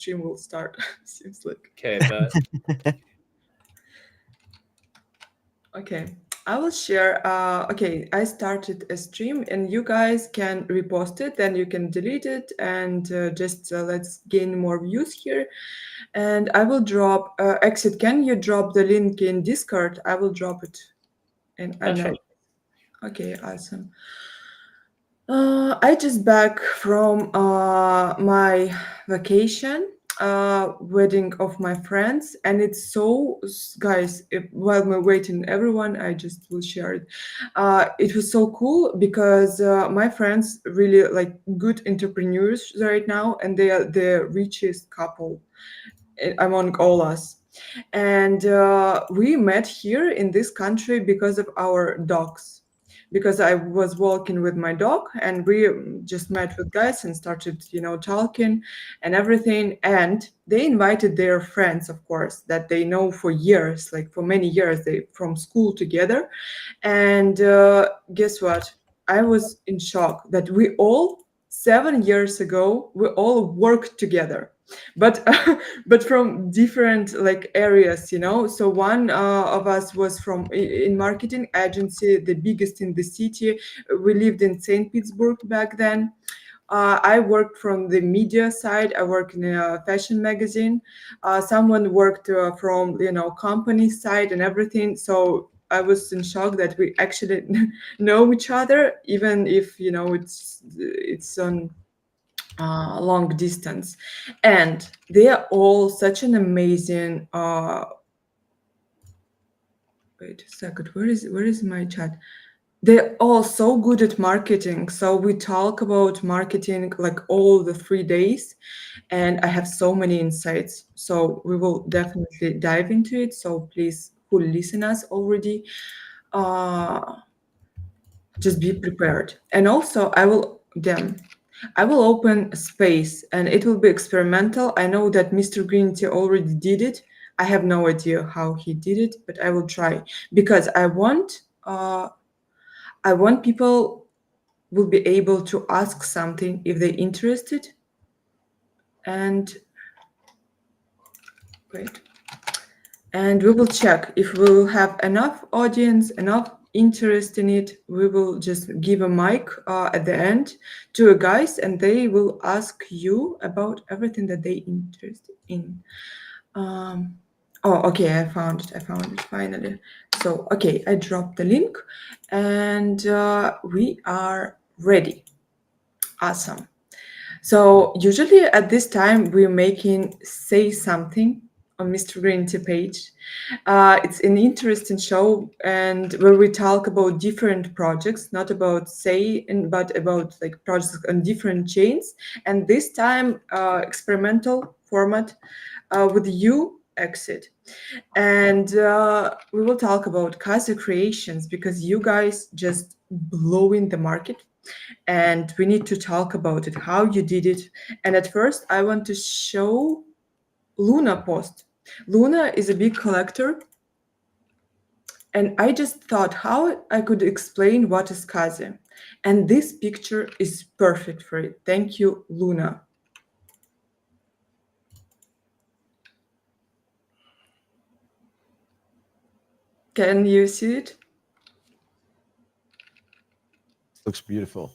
stream will start. Seems like. Okay, but Okay, I will share. Okay, I started a stream, and you guys can repost it. Then you can delete it, and just let's gain more views here. And I will drop. Exit. Can you drop the link in Discord? I will drop it. And I that's know. right. Okay, awesome. I just back from my vacation, wedding of my friends, and it's so, guys. While we're waiting, everyone, I just will share it. It was so cool because my friends really like good entrepreneurs right now, and they are the richest couple among all us. And we met here in this country because of our dogs. Because I was walking with my dog, and we just met with guys and started, talking and everything. And they invited their friends, of course, that they know for years, like for many years, they from school together. And guess what? I was in shock that we all 7 years ago we all worked together, but but from different like areas, so one of us was from in marketing agency, the biggest in the city. We lived in St. Petersburg back then. I worked from the media side. I worked in a fashion magazine. Someone worked from company side and everything. So I was in shock that we actually know each other, even if it's on long distance. And they are all such an amazing. Wait a second. Where is my chat? They're all so good at marketing. So we talk about marketing like all the 3 days, and I have so many insights. So we will definitely dive into it. So please, who listen us already, uh, just be prepared. And also, I will open a space, and it will be experimental. I know that Mr. Green Tea already did it. I have no idea how he did it, but I will try because I want people will be able to ask something if they're interested. And wait, and we will check if we will have enough audience, enough interest in it. We will just give a mic at the end to a guys, and they will ask you about everything that they interested in. Um, oh, okay, I found it finally. So, okay, I dropped the link, and we are ready. Awesome. So usually at this time we're making say something on Mr. Green Tea page. It's an interesting show, and where we talk about different projects, not about but about like projects on different chains. And this time experimental format with you exit. And we will talk about KAZE creations because you guys just blowing the market, and we need to talk about it, how you did it. And at first, I want to show Luna post. Luna is a big collector, and I just thought how I could explain what is KAZE. And this picture is perfect for it. Thank you, Luna. Can you see it? Looks beautiful.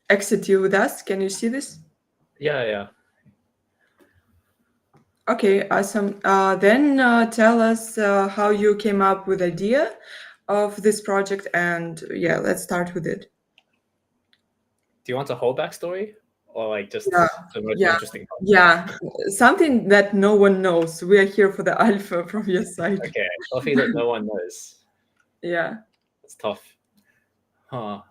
Exit, you with us? Can you see this? Yeah. Okay, awesome. Then tell us how you came up with idea of this project, and yeah, let's start with it. Do you want a whole backstory or like just Yeah, the most yeah, interesting part? yeah. Something that no one knows. We are here for the alpha from your side. Okay, coffee that no one knows. Yeah. It's tough. Huh.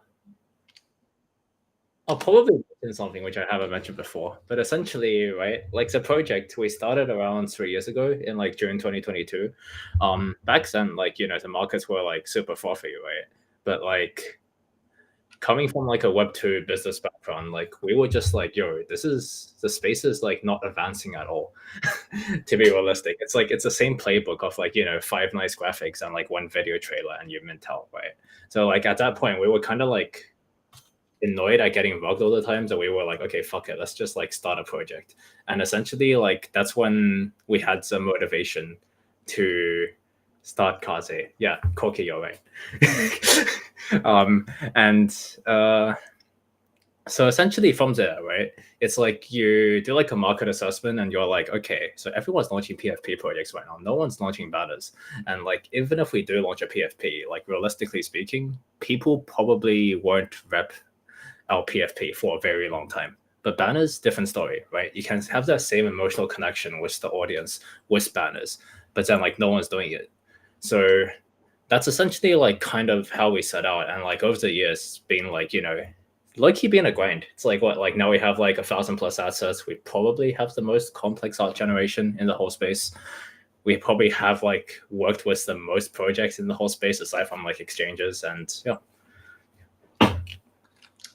I'll probably mention something which I haven't mentioned before, but essentially, right, like the project we started around 3 years ago in like June 2022. Back then, like the markets were like super frothy, right? But like coming from like a Web2 business background, like we were just like, yo, the space is like not advancing at all. To be realistic, it's like it's the same playbook of like 5 nice graphics and like one video trailer and you mint out, right? So like at that point, we were kind of like annoyed at getting bugged all the time, so we were like, okay, fuck it, let's just like start a project. And essentially, like that's when we had some motivation to start KAZE. Yeah, Koki, you're right. And so essentially from there, right, it's like you do like a market assessment and you're like, okay, so everyone's launching PFP projects right now. No one's launching banners. And like, even if we do launch a PFP, like realistically speaking, people probably won't rep our PFP for a very long time. But banners, different story, right? You can have that same emotional connection with the audience with banners, but then like no one's doing it. So that's essentially like kind of how we set out. And like over the years, being like, you know, low-key being a grind. It's like what, like now we have like 1,000+ assets. We probably have the most complex art generation in the whole space. We probably have like worked with the most projects in the whole space aside from like exchanges. And yeah.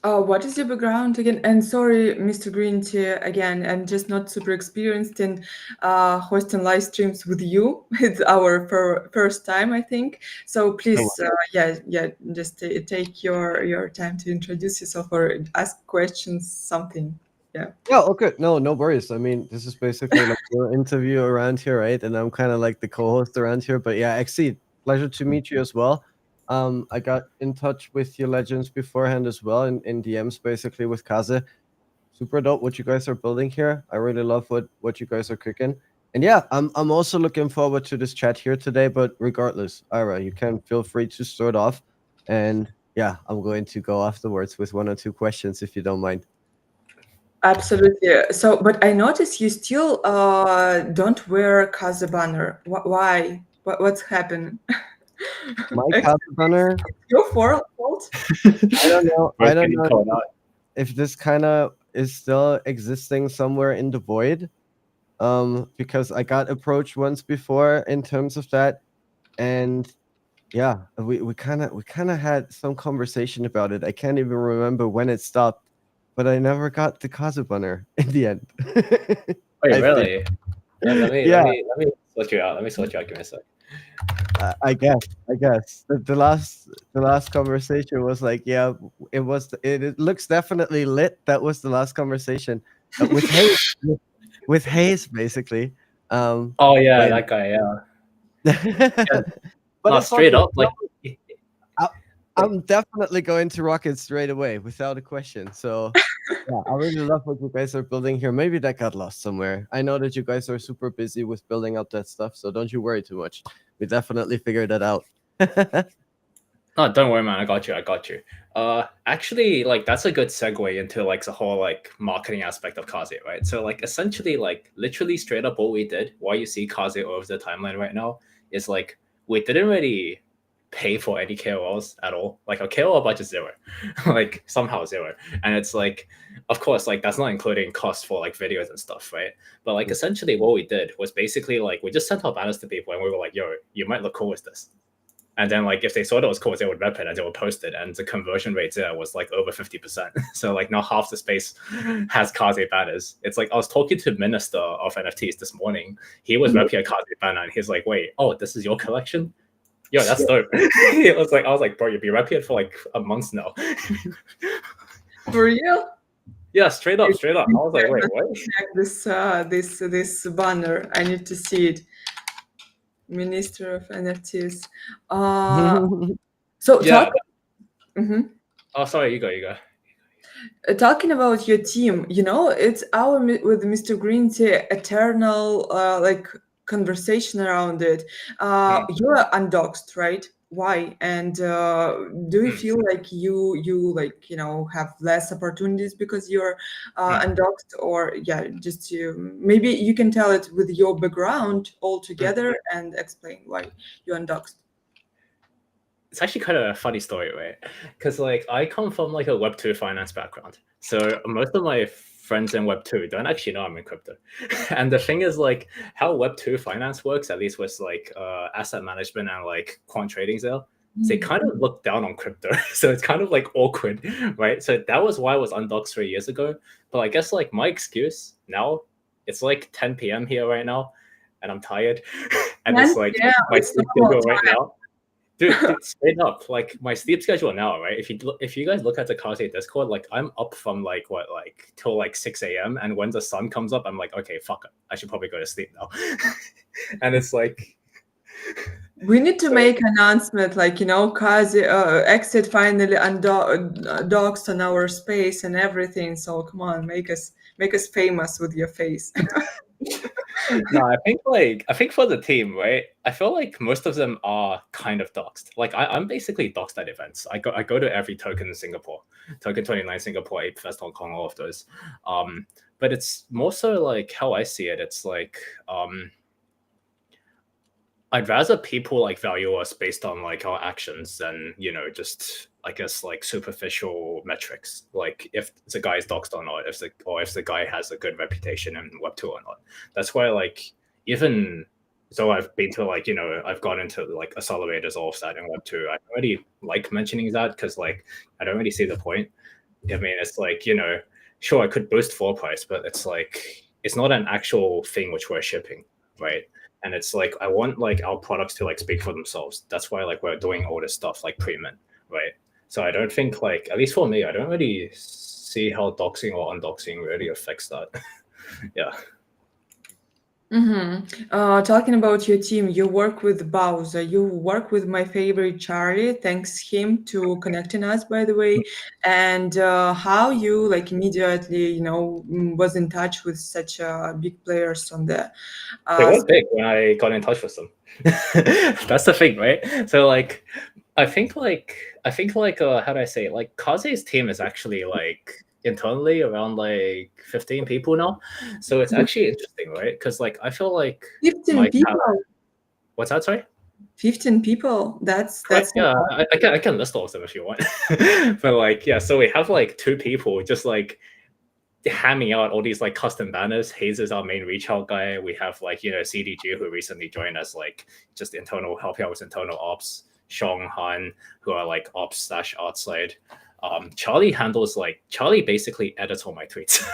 What is your background again? And sorry, Mr. Green Tea, again, I'm just not super experienced in hosting live streams with you. It's our first time, I think. So please, just take your time to introduce yourself or ask questions, something. Yeah. Yeah, okay. No worries. I mean, this is basically like your interview around here, right? And I'm kind of like the co-host around here. But yeah, Exceed, pleasure to meet you as well. I got in touch with your legends beforehand as well in DMs, basically with KAZE. Super dope what you guys are building here. I really love what you guys are cooking. And yeah, I'm also looking forward to this chat here today. But regardless, Ira, you can feel free to start off. And yeah, I'm going to go afterwards with 1 or 2 questions if you don't mind. Absolutely. So, but I notice you still don't wear KAZE banner. Why? What's happened? My KAZE banner. Your fault? I don't know. I don't know if this kind of is still existing somewhere in the void. Because I got approached once before in terms of that, and yeah, we kind of had some conversation about it. I can't even remember when it stopped, but I never got the KAZE banner in the end. Wait, really? Let me sort you out. Let me sort you out. Give me a sec. I guess the last conversation was like, yeah, it looks definitely lit. That was the last conversation with Hayes, with Hayes basically. Oh yeah, that guy. Yeah. But no, straight up, like I'm definitely going to rock it straight away without a question. So yeah, I really love what you guys are building here. Maybe that got lost somewhere. I know that you guys are super busy with building up that stuff, so don't you worry too much. We definitely figured that out. Oh, don't worry, man. I got you. Actually, like that's a good segue into like the whole like marketing aspect of KAZE, right? So like essentially, like literally straight up, what we did, why you see KAZE over the timeline right now, is like we didn't really pay for any KOLs at all. Like our KOL budget zero, like somehow zero. And it's like, of course, like that's not including costs for like videos and stuff, right? But like essentially, what we did was basically like we just sent our banners to people, and we were like, "Yo, you might look cool with this." And then like if they saw it was cool, they would rep it and they would post it. And the conversion rate there was like over 50%. So like now half the space has KAZE banners. It's like I was talking to Minister of NFTs this morning. He was repping a KAZE banner and he's like, wait, oh, this is your collection? Yo, that's dope. I was like, bro, you've been repping it for like a month now. For real? Yeah, straight up. I was like, wait, what? This banner. I need to see it. Minister of NFTs. So yeah. Oh, sorry, you go. Talking about your team, you know, it's our with Mr. Green Tea eternal like conversation around it. You're undoxed, right? Why? And do you feel like you like, you know, have less opportunities because you're undoxed, or yeah, just maybe you can tell it with your background altogether and explain why you're undoxed. It's actually kind of a funny story, right? Because like I come from like a Web 2 finance background, so most of my friends in Web 2 don't actually know I'm in crypto. And the thing is, like how Web 2 finance works, at least with like asset management and like quant trading there, they kind of look down on crypto. So it's kind of like awkward, right? So that was why I was undoxed 3 years ago. But I guess like my excuse now, it's like 10 p.m. here right now, and I'm tired. And it's like my sleep schedule right now. Dude, straight up, like my sleep schedule now, right? If you guys look at the KAZE Discord, like I'm up from like what, like till like 6 a.m. and when the sun comes up, I'm like, okay, fuck it, I should probably go to sleep now. And it's like, We need to so make announcement like, Kazi exit finally doxed on our space and everything. So come on, make us famous with your face. no, I think for the team, right? I feel like most of them are kind of doxed. Like I'm basically doxed at events. I go to every token in Singapore, Token 29 Singapore, Ape Fest Hong Kong, all of those. But it's more so like how I see it. It's like I'd rather people like value us based on like our actions than just I guess like superficial metrics, like if the guy is doxed or not, if the guy has a good reputation in Web2 or not. That's why like even so I've been to like I've gone into like accelerators, all of that in Web2. I don't really like mentioning that because like I don't really see the point. I mean, it's like sure I could boost floor price, but it's like it's not an actual thing which we're shipping, right? And it's like I want like our products to like speak for themselves. That's why like we're doing all this stuff like pre-mint, right? So I don't think like, at least for me, I don't really see how doxing or undoxing really affects that. Yeah. Talking about your team, you work with Bowser, you work with my favorite Charlie. Thanks him to connecting us, by the way. And how you like immediately, was in touch with such big players on the They were big when I got in touch with them. That's the thing, right? So like I think like how do I say it? Like KAZE's team is actually like internally around like 15 people now. So it's actually interesting, right? Because like I feel like 15 people. What's that, sorry? 15 people. That's yeah, I can list all of them if you want. But like yeah, so we have like 2 people just like hamming out all these like custom banners. KAZE is our main reach out guy. We have like CDG who recently joined us, like just internal help out with internal ops. Shong Han, who are like ops / art side. Charlie basically edits all my tweets.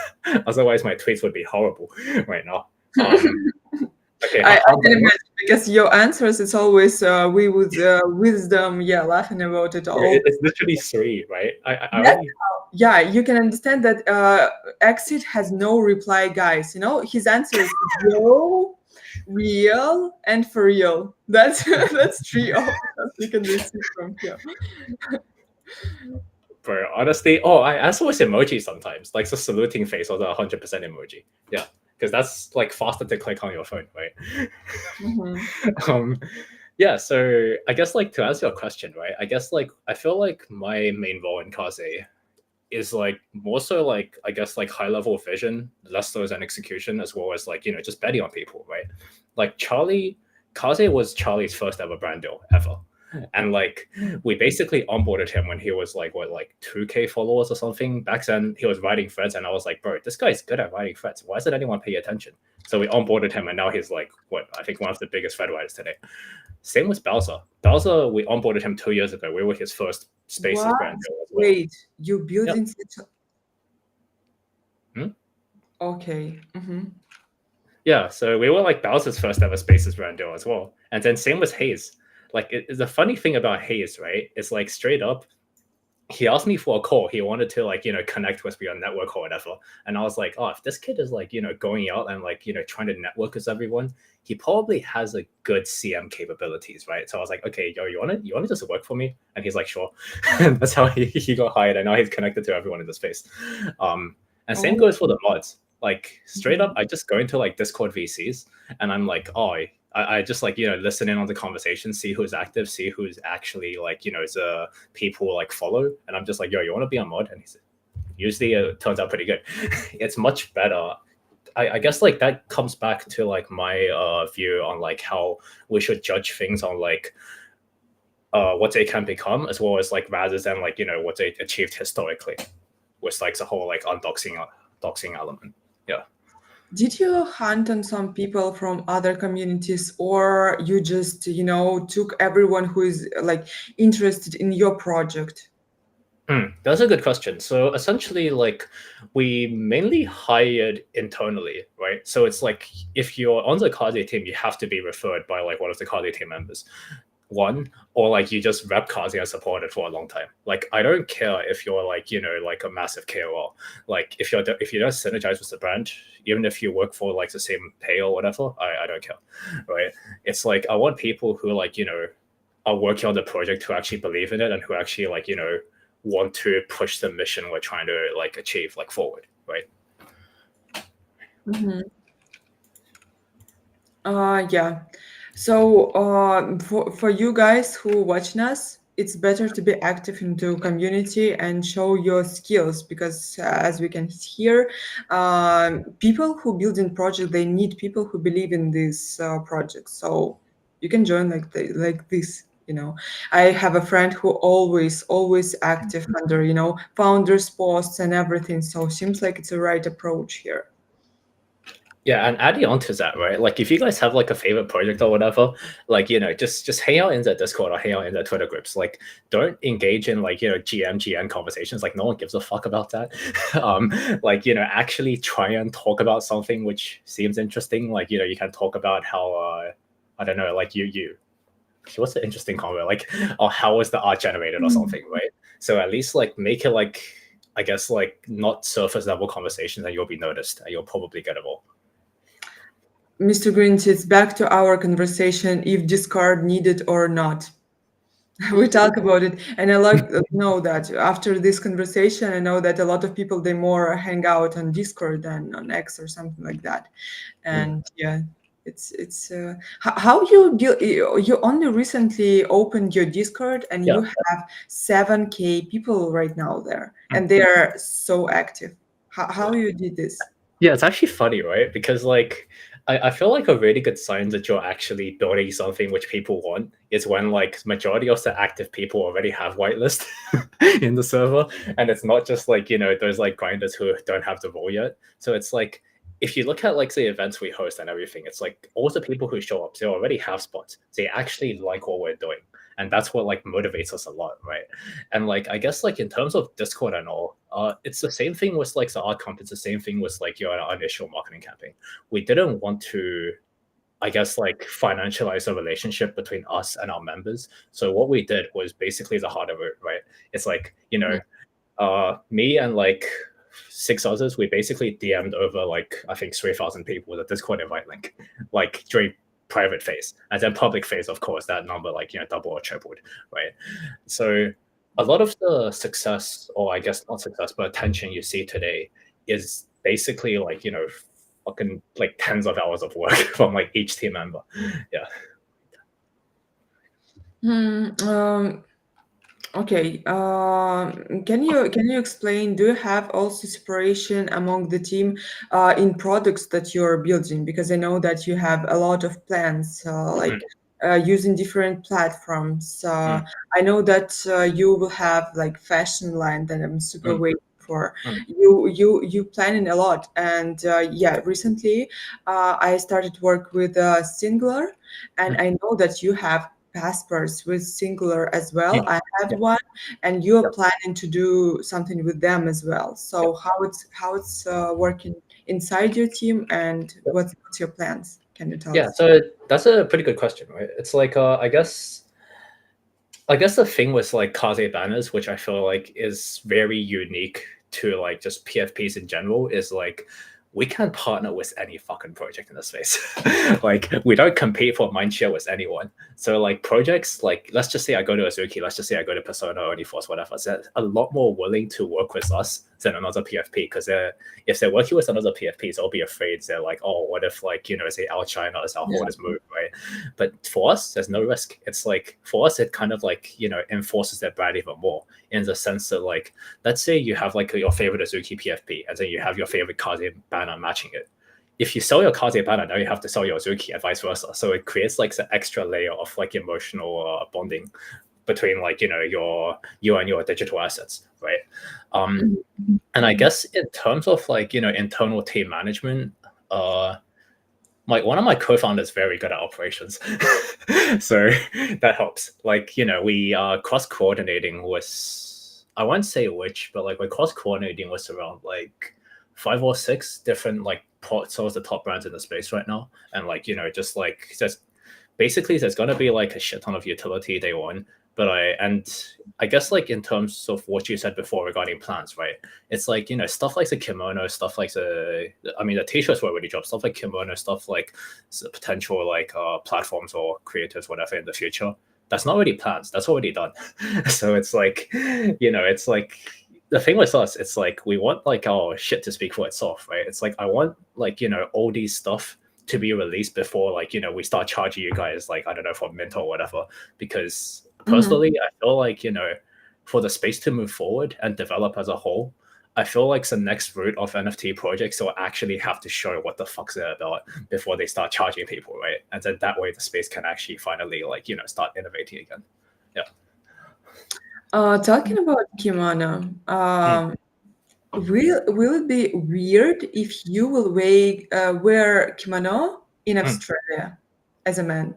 Otherwise my tweets would be horrible right now. Okay, I can imagine, because your answers, it's always we with wisdom, laughing about it all. It's literally 3, right? Yeah, you can understand that Exit has no reply, guys. His answer is yo, real, and for real. That's 3 options you can receive from here. Bro, honestly, I answer with emoji sometimes, like the saluting face or the 100% emoji. Yeah, because that's like faster to click on your phone, right? Yeah, so I guess like to answer your question, right? I guess like I feel like my main role in KAZE is like more so like I guess like high level vision, less so than execution, as well as like just betting on people, right? Like KAZE was Charlie's first ever brand deal ever. And like we basically onboarded him when he was like 2K followers or something. Back then he was writing threads and I was like, bro, this guy's good at writing threads. Why isn't anyone paying attention? So we onboarded him and now he's like I think one of the biggest thread writers today. Same with Bowser. Bowser, we onboarded him 2 years ago. We were his first Spaces brand deal as well. Wait, you building such Okay. Yeah, so we were like Bowser's first ever Spaces brand deal as well. And then same with KAZE. Like the funny thing about KAZE, right? It's like straight up, he asked me for a call. He wanted to like, connect with me on network or whatever. And I was like, oh, if this kid is like, going out and like, trying to network with everyone, he probably has a good CM capabilities, right? So I was like, okay, yo, you wanna just work for me? And he's like, sure. And that's how he got hired. And now he's connected to everyone in the space. And same goes for the mods. Like straight up, I just go into like Discord VCs and I'm like, oh, I just like, listen in on the conversation, see who's active, see who's actually like, the people like follow. And I'm just like, yo, you want to be a mod? And he's usually it turns out pretty good. It's much better. I guess like that comes back to like my view on like how we should judge things on like what they can become, as well as like rather than like, what they achieved historically with like the whole like doxing element. Yeah. Did you hunt on some people from other communities, or you just, took everyone who is like interested in your project? That's a good question. So essentially, like we mainly hired internally, right? So it's like if you're on the KAZE team, you have to be referred by like one of the KAZE team members. one, or like you just rep KAZE and support it for a long time. Like I don't care if you're like, you know, like a massive KOL. Like if you don't synergize with the brand, even if you work for like the same pay or whatever, I don't care, right? It's like I want people who like, you know, are working on the project who actually believe in it and who actually like, you know, want to push the mission we're trying to like achieve like forward, right? Mm-hmm. Yeah. So for you guys who watching us, it's better to be active into community and show your skills because as we can hear, people who build in project, they need people who believe in this project. So you can join like this. You know, I have a friend who always active under, you know, founders posts and everything. So seems like it's the right approach here. Yeah, and adding on to that, right? Like if you guys have like a favorite project or whatever, like, you know, just hang out in the Discord or hang out in the Twitter groups. Like don't engage in like, you know, GN conversations. Like no one gives a fuck about that. Like, you know, actually try and talk about something which seems interesting. Like, you know, you can talk about how I don't know, like you what's the interesting comment? Like, or how was the art generated or something, right? So at least like make it like, I guess like not surface level conversations and you'll be noticed and you'll probably get involved. Mr. Grint, it's back to our conversation if Discord needed or not. We talk about it, and I like know that after this conversation, I know that a lot of people they more hang out on Discord than on X or something like that. And yeah, it's how you deal. You only recently opened your Discord, and Yeah. you have 7K people right now there, and they are so active. How you did this? Yeah, it's actually funny, right? Because like I feel like a really good sign that you're actually building something which people want is when like majority of the active people already have whitelist in the server. And it's not just like, you know, those like grinders who don't have the role yet. So it's like if you look at like the events we host and everything, it's like all the people who show up, they already have spots. They actually like what we're doing. And that's what like motivates us a lot, right? And like I guess like in terms of Discord and all, it's the same thing with like the art comp. It's the same thing with like your initial marketing campaign. We didn't want to, I guess, like financialize the relationship between us and our members. So what we did was basically the harder route, right? It's like, you know, me and like 6 others, we basically DM'd over like I think 3,000 people with a Discord invite link, like during private phase, and then public phase, of course, that number like, you know, double or tripled, right? So a lot of the success, or I guess not success, but attention you see today is basically like, you know, fucking like tens of hours of work from like each team member. Yeah. Okay. Can you explain? Do you have also separation among the team in products that you're building? Because I know that you have a lot of plans, like using different platforms. I know that you will have like fashion line that I'm super waiting for. You planning a lot, and yeah, recently I started work with Singular, and I know that you have passports with Singular as well. I have one, and you're planning to do something with them as well. So how it's working inside your team, and what's your plans? Can you tell Yeah, us? so that's a pretty good question, right? It's like I guess the thing with like KAZE banners, which I feel like is very unique to like just PFPs in general, is like we can partner with any fucking project in the space. Like we don't compete for mindshare with anyone. So like projects, like let's just say I go to Azuki, let's just say I go to Persona or Uniforce, whatever. They're a lot more willing to work with us than another PFP because if they're working with another PFP, they'll be afraid. They're like, oh, what if like, you know, say our China is our hardest move, right? But for us, there's no risk. It's like for us, it kind of like, you know, enforces their brand even more in the sense that like, let's say you have like your favorite Azuki PFP and then you have your favorite KAZE banner matching it. If you sell your KAZE banner, now you have to sell your Azuki and vice versa. So it creates like the extra layer of like emotional bonding between like, you know, you and your digital assets, right? And I guess in terms of like, you know, internal team management, like one of my co-founders is very good at operations. So that helps. Like, you know, we are cross-coordinating with, I won't say which, but like we're cross-coordinating with around like 5 or 6 different like some of the top brands in the space right now. And like, you know, just basically there's gonna be like a shit ton of utility day one. But I guess like in terms of what you said before regarding plans, right? It's like, stuff like the kimono, stuff like the t-shirts were already dropped, stuff like kimono, stuff like potential like platforms or creators, whatever in the future. That's not really plans. That's already done. So it's like, it's like the thing with us, it's like we want like our shit to speak for itself, right? It's like I want like, all these stuff to be released before like, we start charging you guys like, I don't know, for mint or whatever. Because personally, I feel like, for the space to move forward and develop as a whole, I feel like the next route of NFT projects will actually have to show what the fuck's they're about before they start charging people, right? And then that way the space can actually finally like, start innovating again. Yeah. Talking about kimono, will it be weird if you will wear kimono in Australia as a man?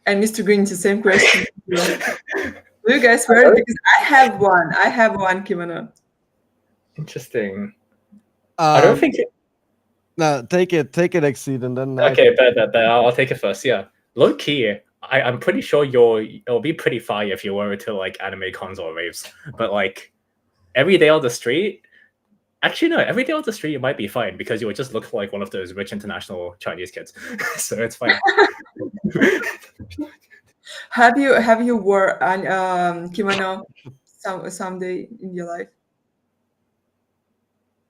And Mr. Green, it's the same question. Will you guys wear it? Because I have one. I have one kimono. Interesting. I don't think it... No, take it, Exceed, and then okay, but I'll take it first. Yeah, low key, I'm pretty sure it'll be pretty fire if you were to like anime cons or raves. But like every day on the street, actually no, every day on the street you might be fine because you would just look like one of those rich international Chinese kids, so it's fine. Have you wore an kimono someday in your life?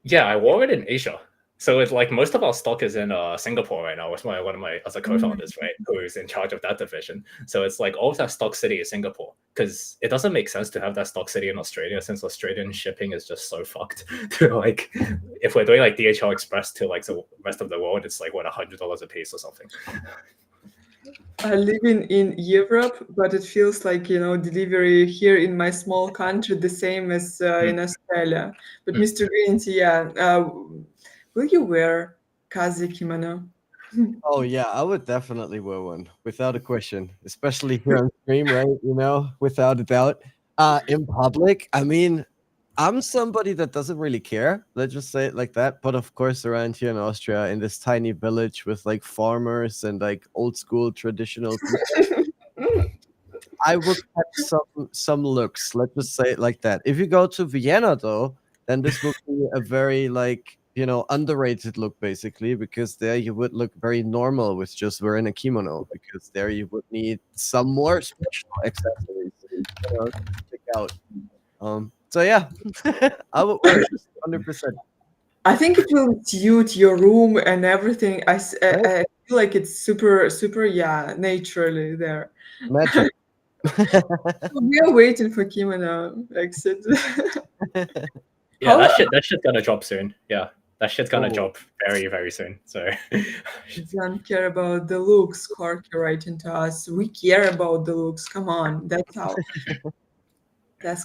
Yeah, I wore it in Asia. So it's like most of our stock is in Singapore right now with one of my other co-founders, right, who's in charge of that division. So it's like all of that stock city is Singapore because it doesn't make sense to have that stock city in Australia since Australian shipping is just so fucked. To like, if we're doing like DHL Express to like the rest of the world, it's like what $100 a piece or something. I live in Europe, but it feels like delivery here in my small country the same as in Australia. But Mr. Green, will you wear KAZE kimono? Oh yeah, I would definitely wear one without a question, especially here on stream, right? Without a doubt. In public, I mean, I'm somebody that doesn't really care. Let's just say it like that. But of course, around here in Austria, in this tiny village with like farmers and like old school traditional people, I would have some looks. Let's just say it like that. If you go to Vienna, though, then this would be a very like underrated look, basically, because there you would look very normal with just wearing a kimono. Because there you would need some more special accessories to stick out. So yeah, I would wear it 100%. I think it will suit your room and everything. I feel like it's super, naturally there. Magic. We are waiting for kimono exit. Yeah, that shit's gonna drop soon. Yeah, that shit's gonna drop very, very soon. So don't care about the looks, Corky writing to us. We care about the looks. Come on, that's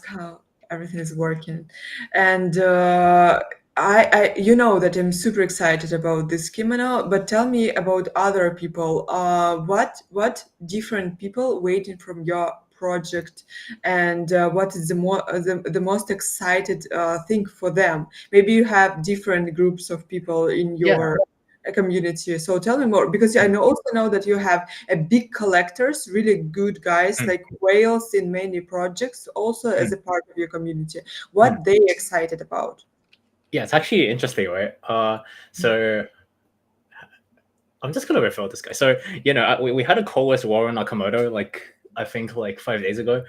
how everything is working. And I you know that I'm super excited about this kimono, but tell me about other people. What different people waiting from your project, and what is the most excited thing for them? Maybe you have different groups of people in your community. So tell me more, because I also know that you have a big collectors, really good guys like whales in many projects, also as a part of your community. What they excited about? Yeah, it's actually interesting, right? So I'm just gonna refer this guy. So we had a call with Warren Nakamoto like I think like 5 days ago.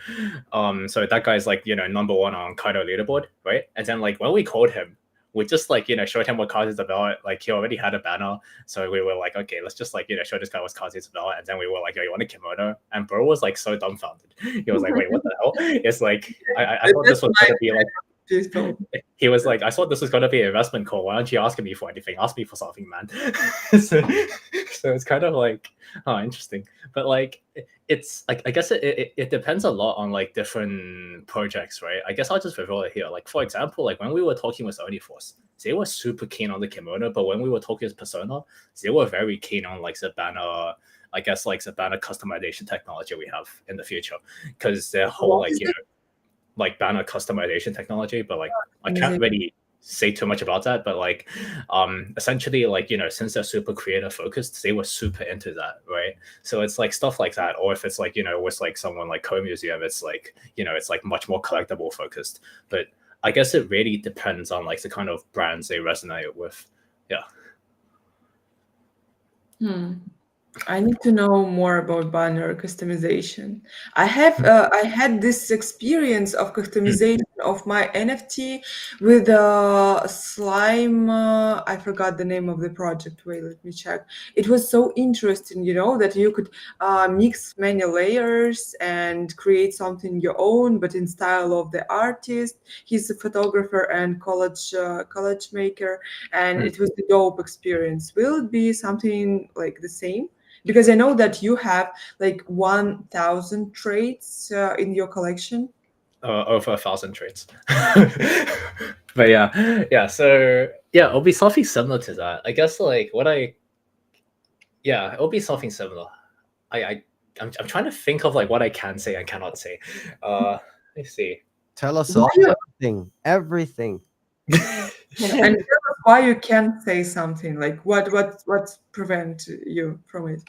So that guy's like number one on Kaido leaderboard, right? And then like when we called him, we just like showed him what KAZE is about. Like he already had a banner, so we were like, okay, let's just like show this guy what KAZE is about. And then we were like, yo, you want a kimono? And bro was like so dumbfounded. He was like, wait, what the hell? It's like I thought this was gonna be like. He was like, I thought this was going to be an investment call. Why aren't you asking me for anything? Ask me for something, man. so it's kind of like, oh, interesting. But like, it's like, I guess it depends a lot on like different projects, right? I guess I'll just reveal it here. Like, for example, like when we were talking with Uniforce, they were super keen on the kimono. But when we were talking with Persona, they were very keen on like the banner, I guess like the banner customization technology we have in the future. Because their whole like, like banner customization technology, but like I can't really say too much about that, but like essentially, like, you know, since they're super creator focused, they were super into that, right? So it's like stuff like that. Or if it's like, you know, with like someone like Co-Museum, it's like, you know, it's like much more collectible focused. But I guess it really depends on like the kind of brands they resonate with. Yeah. I need to know more about banner customization. I had this experience of customization of my NFT with a slime. I forgot the name of the project. Wait, let me check. It was so interesting, you know, that you could mix many layers and create something your own, but in style of the artist. He's a photographer and college maker, and it was a dope experience. Will it be something like the same? Because I know that you have like 1,000 traits in your collection. Over 1,000 traits. But yeah. So yeah, it'll be something similar to that. I guess like it'll be something similar. I'm trying to think of like what I can say and cannot say. Let's see. Tell us Why all you- everything. And tell us why you can't say something. Like what prevent you from it?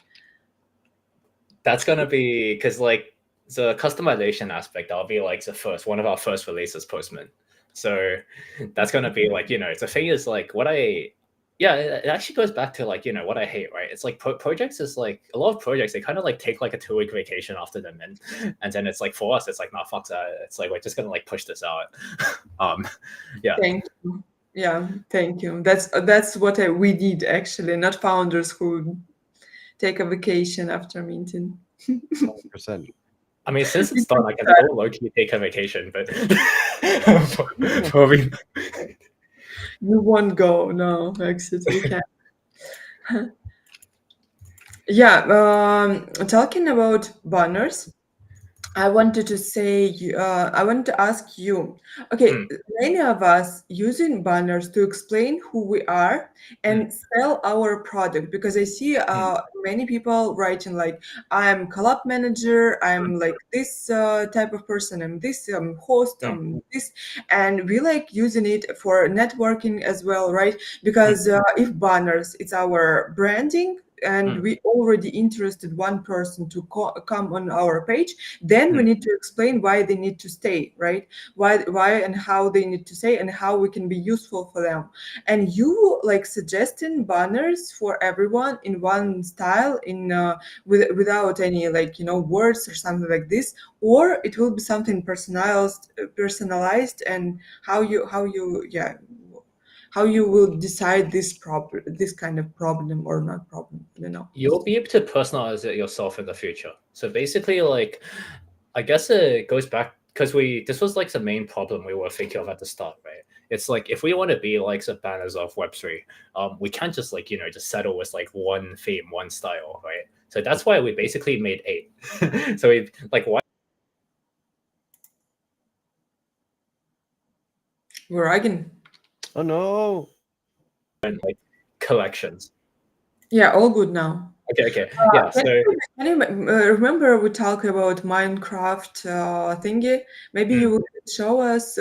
That's gonna be because like the customization aspect, that'll be like one of our first releases postman. So that's gonna be like, you know, the thing is like it actually goes back to like, you know, what I hate, right? It's like projects is like a lot of projects, they kind of like take like a 2-week vacation after them, and then it's like for us, it's like, nah, fuck that. It's like we're just gonna like push this out. Yeah. Thank you. Yeah, thank you. That's what we need actually, not founders who take a vacation after minting. 100%. I mean, since it's done, I can still low-key take a vacation, but probably. You won't go, no, exit. You can't. Yeah, talking about banners, I wanted to say, I want to ask you, okay, many of us using banners to explain who we are and sell our product, because I see many people writing like, I'm collab manager, I'm like this type of person, I'm this host, I'm this, and we like using it for networking as well, right? Because if banners, it's our branding, and we already interested one person to come on our page, then we need to explain why they need to stay, right? Why and how they need to stay and how we can be useful for them. And you like suggesting banners for everyone in one style, in without any like, you know, words or something like this, or it will be something personalized, and how you will decide this kind of problem or not problem. I don't know. You'll be able to personalize it yourself in the future. So basically, like, I guess it goes back because this was like the main problem we were thinking of at the start, right? It's like if we want to be like the banners of Web3, we can't just like, you know, just settle with like one theme, one style, right? So that's why we basically made 8. So we like why We're again. Oh no. like collections. Yeah, all good now. Okay. Yeah. So Can you remember we talked about Minecraft thingy? Maybe you will show us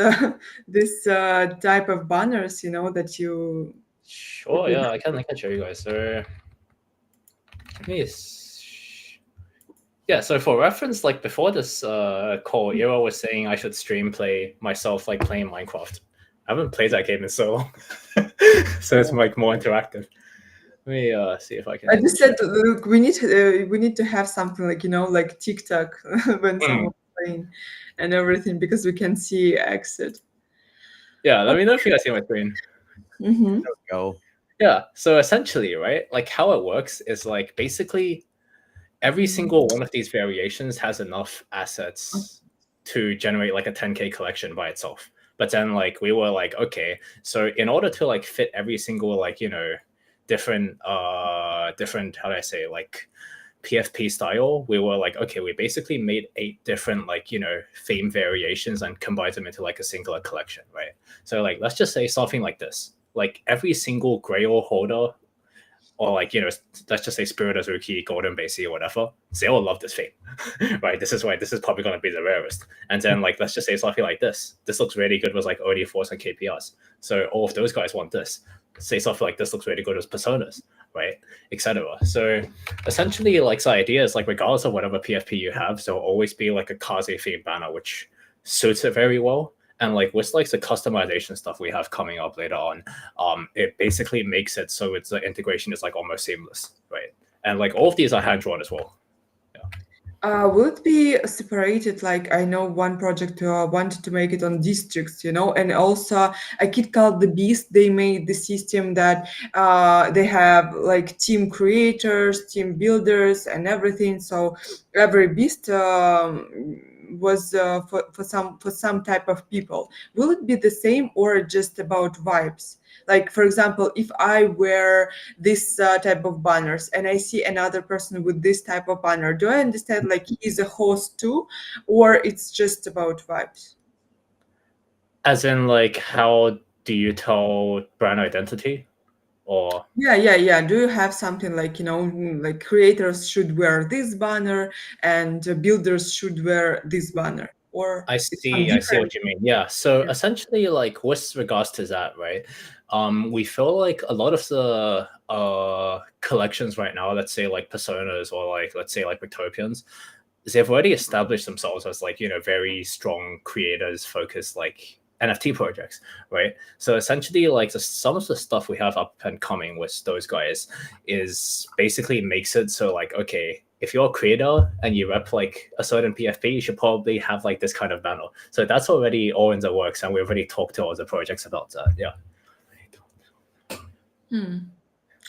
this type of banners, you know, that you. sure, yeah, I can show you guys. So yeah, so for reference, like before this call, Ira was saying I should stream play myself like playing Minecraft. I haven't played that game in so long, so it's like more interactive. Let me see if I can. I just said, look, we need to have something like, you know, like TikTok when someone's playing and everything, because we can see exit. Yeah, let me know if you guys see my screen. Mm-hmm. There we go. Yeah, so essentially, right, like how it works is like basically every single one of these variations has enough assets to generate like a 10K collection by itself. But then like we were like, okay, so in order to like fit every single like, you know, different how do I say, like PFP style, we were like, okay, we basically made 8 different like, you know, theme variations and combined them into like a singular collection, right? So like let's just say something like this. Like every single Grail holder or like, let's just say Spirit Azuki, Golden Basi, or whatever, they all love this theme, right? This is probably going to be the rarest. And then like, let's just say something like this looks really good with like OD force and KPRs. So all of those guys want this. Say something like this looks really good with personas, right? Etc. So essentially, like, the idea is like, regardless of whatever PFP you have, there'll always be like a KAZE themed banner, which suits it very well. And like with like the customization stuff we have coming up later on, it basically makes it so the integration is like almost seamless, right? And like all of these are hand drawn as well. Will it be separated? Like, I know one project wanted to make it on districts, and also a kit called The Beast. They made the system that they have like team creators, team builders, and everything. So every beast was for some type of people. Will it be the same or just about vibes? Like, for example, if I wear this type of banners and I see another person with this type of banner, do I understand like he's a host too, or it's just about vibes? As in, like, how do you tell brand identity? Or Yeah. Do you have something like, like creators should wear this banner and builders should wear this banner? Or I it's see what you mean. Yeah. So essentially, like with regards to that, right? We feel like a lot of the collections right now, let's say like personas or like let's say like Victopians, they've already established themselves as like, very strong creators focused like NFT projects, right? So essentially, like some of the stuff we have up and coming with those guys is basically makes it so like, okay, if you're a creator and you rep like a certain PFP, you should probably have like this kind of banner. So that's already all in the works, and we've already talked to all the projects about that. Yeah.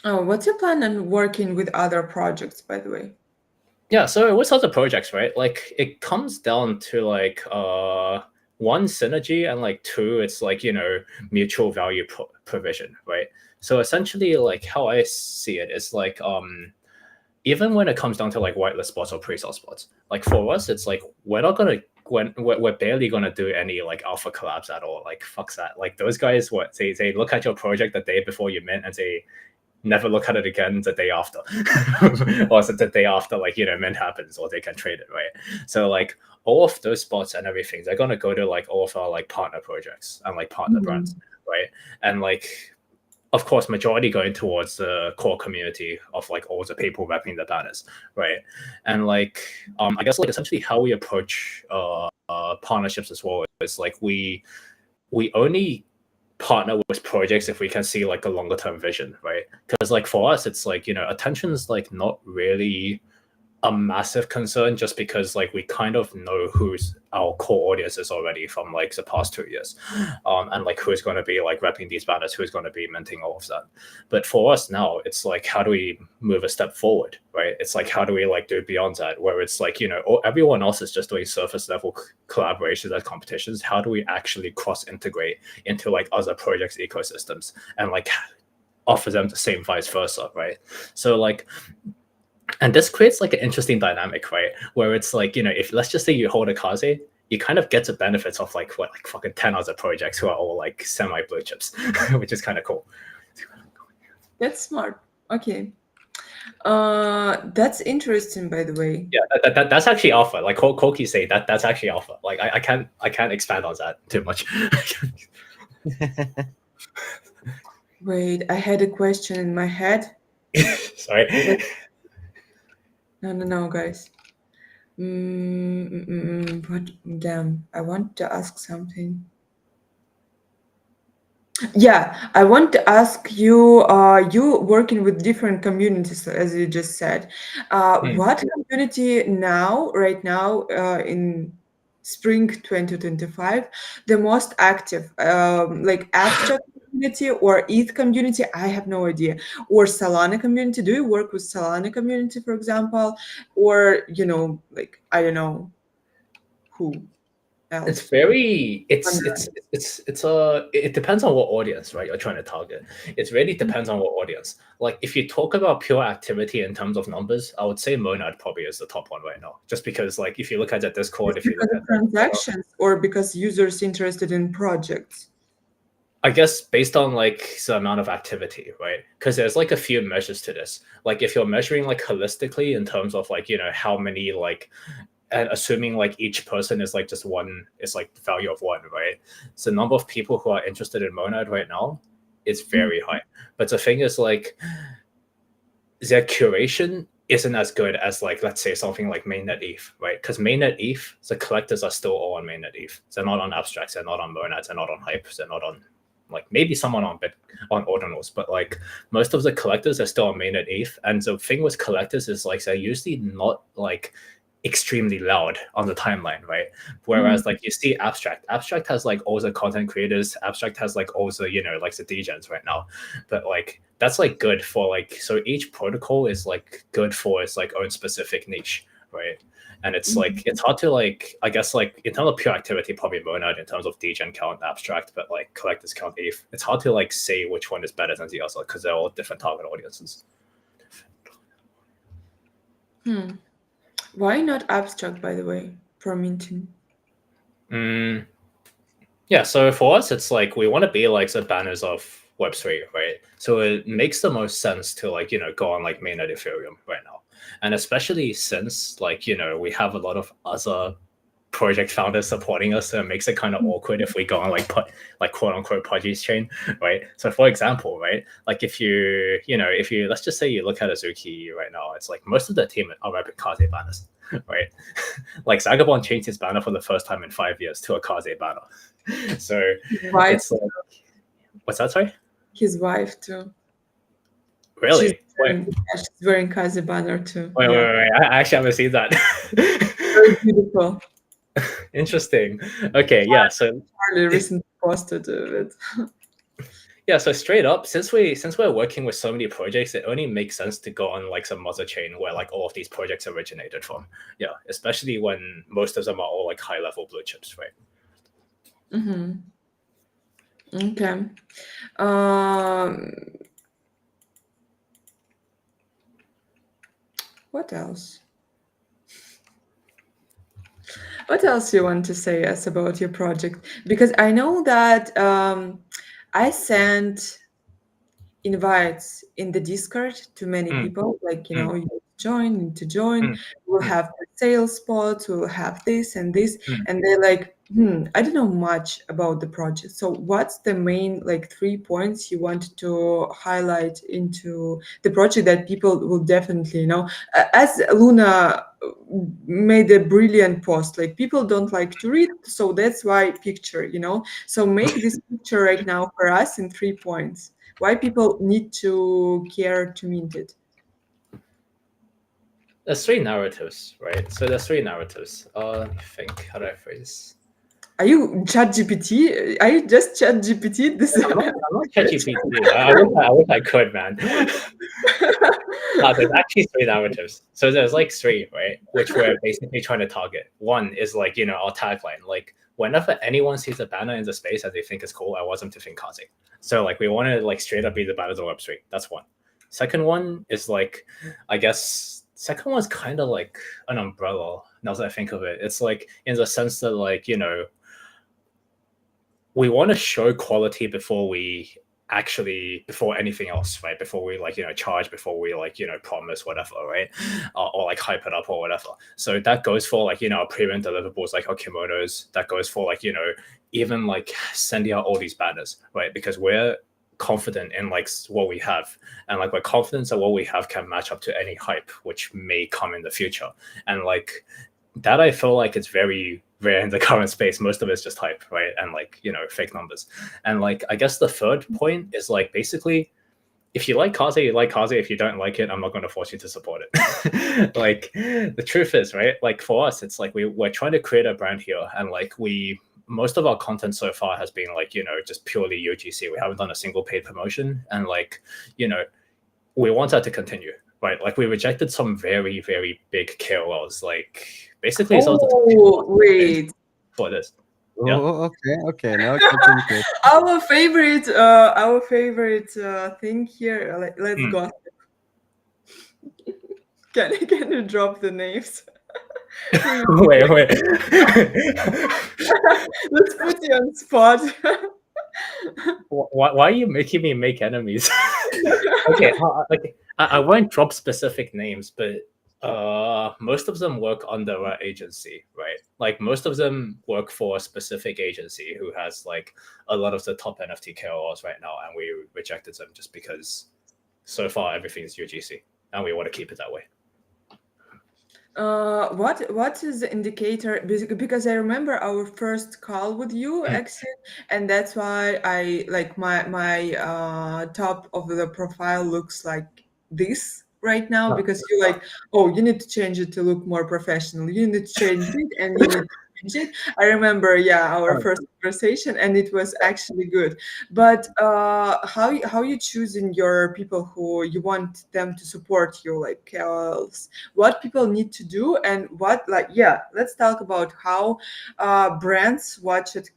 Oh, what's your plan on working with other projects, by the way? Yeah, so with other projects, right? Like it comes down to like one, synergy, and like two, it's like, mutual value provision, right? So essentially, like how I see it is like even when it comes down to like whitelist spots or pre-sale spots, like for us, it's like we're barely gonna do any like alpha collabs at all. Like fuck that. Like those guys, what they look at your project the day before you mint and they never look at it again the day after, or the day after, like mint happens, or they can trade it, right? So like all of those spots and everything, they're gonna go to like all of our like partner projects and like partner brands, right? And like of course, majority going towards the core community of like all the people repping the banners, right? And like, I guess like essentially how we approach partnerships as well is like we only partner with projects if we can see like a longer term vision, right? Because like for us, it's like attention's like not really a massive concern, just because like we kind of know who's our core audience is already from like the past 2 years, and like who's going to be like repping these banners, who's going to be minting all of that. But for us now, it's like how do we move a step forward, right? It's like how do we like do beyond that, where it's like everyone else is just doing surface level collaborations and competitions. How do we actually cross integrate into like other projects ecosystems and like offer them the same vice versa, right? So like, and this creates like an interesting dynamic, right? Where it's like, if let's just say you hold a KAZE, you kind of get the benefits of like what, like fucking 10 other projects who are all like semi blue chips, which is kind of cool. That's smart. Okay. That's interesting, by the way. Yeah, that's actually alpha. Like Koki say that's actually alpha. Like I can't expand on that too much. Wait, I had a question in my head. Sorry. No, guys. What? Damn, I want to ask something. Yeah, I want to ask you, you working with different communities, as you just said. What community right now, in spring 2025, the most active, like abstract community or ETH community? I have no idea. Or Solana community? Do you work with Solana community, for example? Or, like, I don't know who else. It's very it depends on what audience, right, you're trying to target. It really depends on what audience. Like if you talk about pure activity in terms of numbers, I would say Monad probably is the top one right now, just because like if you look at the Discord, if you look at transactions, or because users interested in projects. I guess based on like the amount of activity, right? Because there's like a few measures to this. Like if you're measuring like holistically in terms of like, how many like, and assuming like each person is like just one, is like the value of one, right? So the number of people who are interested in Monad right now is very high. But the thing is like their curation isn't as good as like, let's say something like mainnet ETH, right? Because mainnet ETH, the collectors are still all on mainnet ETH. They're not on abstracts, they're not on monads, they're not on hypes, they're not on like maybe someone on ordinals, but like most of the collectors are still on mainnet ETH. And the thing with collectors is like they're usually not like extremely loud on the timeline, right? Whereas like you see abstract has like all the content creators, abstract has like all the like the degens right now, but like that's like good for like, so each protocol is like good for its like own specific niche, right? And it's like it's hard to like, I guess like in terms of pure activity, probably monad in terms of degen count abstract, but like collectors count ETH. It's hard to like say which one is better than the other because they're all different target audiences. Why not abstract, by the way, for minting? Yeah, so for us, it's like we want to be like the banners of Web3, right? So it makes the most sense to like, go on like mainnet Ethereum right now. And especially since like, we have a lot of other project founders supporting us, so it makes it kind of awkward if we go on like quote unquote Pudgy's chain, right? So for example, right, like if you let's just say you look at Azuki right now, it's like most of the team are rapping KAZE banners, right? Like Zagabond changed his banner for the first time in 5 years to a KAZE banner. So it's like, what's that, sorry? His wife too. Really? She's wearing KAZE banner too. Wait, I actually haven't seen that. Very beautiful. Interesting. Okay, yeah. So Charlie recently posted it. Yeah, so straight up, since we're working with so many projects, it only makes sense to go on like some mother chain where like all of these projects originated from. Yeah, especially when most of them are all like high level blue chips, right? Okay. What else? What else you want to say us about your project? Because I know that I sent invites in the Discord to many people, like, you need to join. We'll have the sales spots, we'll have this and this. And they're like, I don't know much about the project. So what's the main like 3 points you want to highlight into the project that people will definitely know? As Luna made a brilliant post, like people don't like to read, so that's why picture, so make this picture right now for us in 3 points. Why people need to care to mint it? There's 3 narratives, right? So there's 3 narratives. Let me think. How do I phrase this? Are you ChatGPT? Are you just ChatGPT? I'm not ChatGPT. I wish I could, man. There's actually 3 narratives. So there's like 3, right? Which we're basically trying to target. One is like, our tagline. Like whenever anyone sees a banner in the space that they think is cool, I want them to think KAZE. So like we want to like straight up be the banners of Web3. That's one. Second one is like, I guess second one's kind of like an umbrella now that I think of it. It's like in the sense that like, we want to show quality before anything else, right? Before we like, charge, before we like, promise whatever, right? Or like hype it up or whatever. So that goes for like, premium deliverables like our kimonos. That goes for like, even like sending out all these banners, right? Because we're confident in like what we have, and like we're confident that what we have can match up to any hype which may come in the future. And like that, I feel like it's very rare in the current space. Most of it's just hype, right? And like, fake numbers. And like, I guess the third point is like, basically, if you like KAZE, you like KAZE. If you don't like it, I'm not going to force you to support it. Like the truth is, right? Like for us, it's like we're trying to create a brand here. And like most of our content so far has been like, just purely UGC. We haven't done a single paid promotion. And like, we want that to continue, right? Like we rejected some very, very big KOLs, like basically wait for this. Yeah. Okay. Now it's our favorite thing here. Let's go. Can you drop the names? Wait. Let's put you on spot. Why are you making me make enemies? Okay, I won't drop specific names, but most of them work under our agency, right? Like most of them work for a specific agency who has like a lot of the top NFT KOLs right now, and we rejected them just because so far everything's UGC, and we want to keep it that way. What is the indicator? Because I remember our first call with you, Exit, and that's why I like my top of the profile looks like this right now, Oh. because you're like, oh, you need to change it to look more professional. You need to change it, and you need to change it. I remember, yeah, our Oh. first conversation, and it was actually good. But how you choosing your people who you want them to support you, like KOLs? What people need to do, and what, like, yeah, let's talk about how brands watch at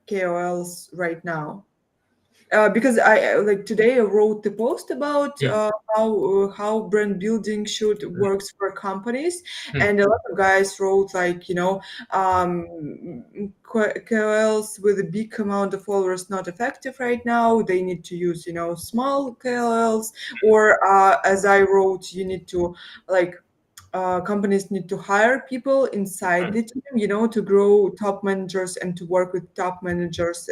KOLs right now. Because I like today I wrote the post about how brand building should works for companies, and a lot of guys wrote like, KOLs with a big amount of followers not effective right now. They need to use small KOLs, or as I wrote, you need to like. Companies need to hire people inside the team, to grow top managers and to work with top managers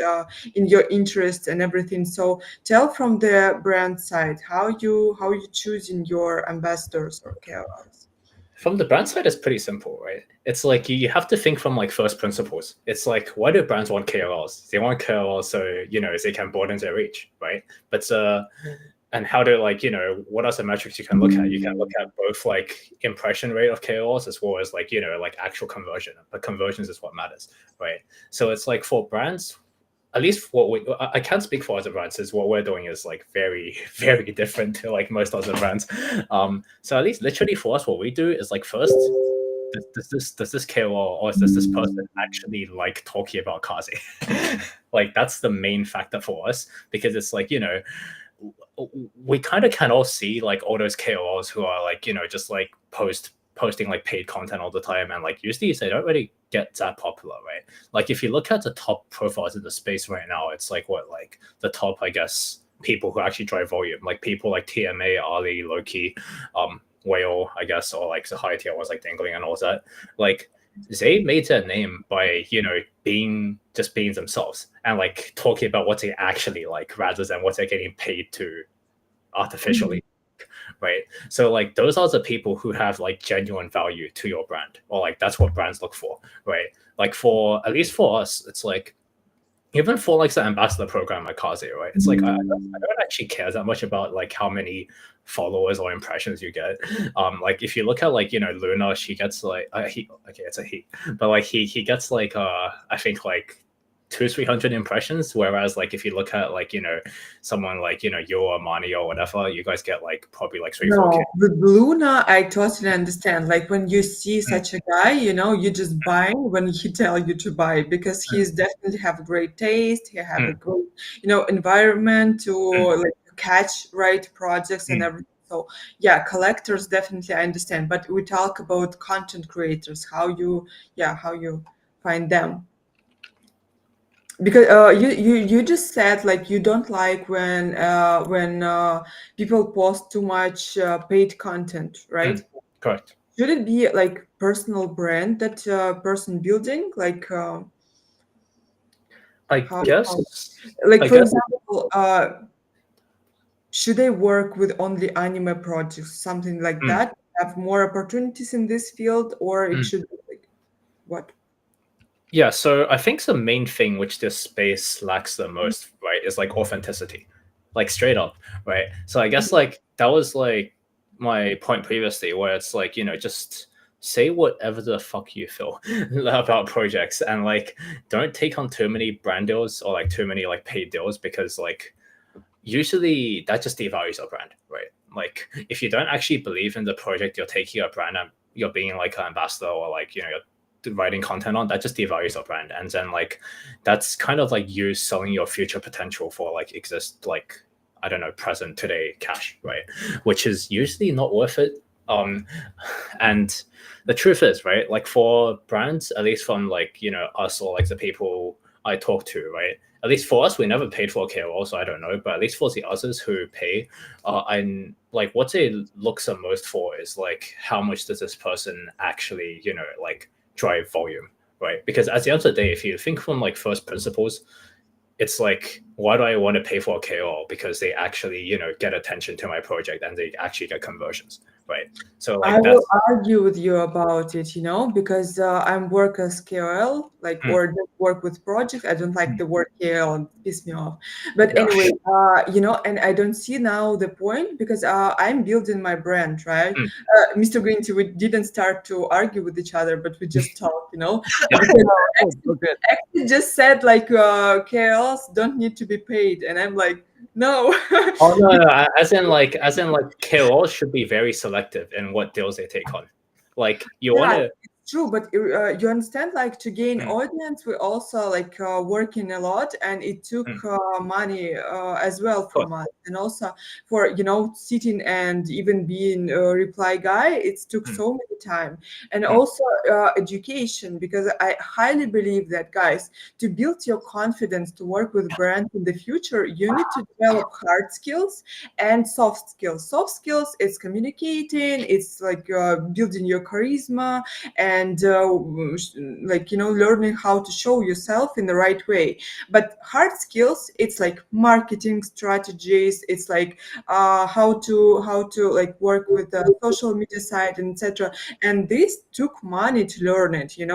in your interests and everything. So tell from the brand side how you choosing your ambassadors or KOLs. From the brand side, it's pretty simple, right? It's like you have to think from like first principles. It's like, why do brands want KOLs? They want KOLs so they can broaden their reach, right? But and how to what are some metrics you can look at? You can look at both like impression rate of KOLs as well as like actual conversion. But conversions is what matters, right? So it's like for brands, at least I can't speak for other brands, is what we're doing is like very, very different to like most other brands. So at least literally for us, what we do is like first, does this KOL or does this person actually like talking about KAZE? Like that's the main factor for us, because it's like, we kind of can all see like all those KOLs who are like, just like posting like paid content all the time, and like usually they don't really get that popular, right? Like if you look at the top profiles in the space right now, it's like like the top, I guess, people who actually drive volume, like people like TMA, Ali, Loki, Whale, I guess, or like the high tier ones like Dangling and all that. Like they made their name by being themselves and like talking about what they actually like rather than what they're getting paid to artificially. Right, so like those are the people who have like genuine value to your brand, or like that's what brands look for, right? Like for at least for us, it's like even for like the ambassador program at KAZE, right? It's like I don't actually care that much about like how many followers or impressions you get. Like if you look at like Luna, she gets like it's a he, but like he gets like I think like 200-300 impressions, whereas like if you look at like someone like you or Mani or whatever, you guys get like probably like 3-4K. No, with Luna, I totally understand. Like when you see such a guy, you just buy when he tell you to buy, because he's definitely have a great taste. He have a great, environment to like catch right projects and everything. So yeah, collectors definitely I understand. But we talk about content creators, how you find them. Because you just said like you don't like when people post too much paid content, right? Correct. Should it be like personal brand that person building, like I how, guess. like I for guess. example, should they work with only anime projects, something like that, have more opportunities in this field, or it should be like what? Yeah, so I think the main thing which this space lacks the most, right, is like authenticity, like straight up, right? So I guess like that was like my point previously, where it's like just say whatever the fuck you feel about projects, and like don't take on too many brand deals or like too many like paid deals, because like usually that just devalues your brand, right? Like if you don't actually believe in the project you're taking your brand and you're being like an ambassador, or like you're writing content on, that just devalues your brand, and then like that's kind of like you selling your future potential for like like I don't know, present today cash, right? Which is usually not worth it. And the truth is, right, like for brands, at least from like us or like the people I talk to, right, at least for us, we never paid for a KOL, so I don't know. But at least for the others who pay, and like what they look the most for is like how much does this person actually, like drive volume, right? Because at the end of the day, if you think from like first principles, it's like, why do I want to pay for a KOL? Because they actually, get attention to my project and they actually get conversions, right? So I like will that's argue with you about it, because I'm work as KOL, like, Mm. or just work with project. I don't like the word KOL, it piss me off. But Yeah. anyway, and I don't see now the point because I'm building my brand, right? Mm. Mr. Green Tea, we didn't start to argue with each other, but we just talk, Yeah. because Oh, okay. Axel just said like KOLs don't need to be paid, and I'm like, no. Oh no, as in like KOLs should be very selective in what deals they take on. Like you want Yeah, to. it's true, but you understand, like to gain Mm. audience, we also like working a lot, and it took Mm. money as well Of course. from us, and also for sitting and even being a reply guy, it took Mm. so many time, and Mm. also education, because I highly believe that, guys, to build your confidence to work with brands in the future, you need to develop hard skills and soft skills. Soft skills, it's communicating, it's like building your charisma, and like learning how to show yourself in the right way. But hard skills, it's like marketing strategies, it's like how to like work with the social media side, and etc. And this took money to learn it. You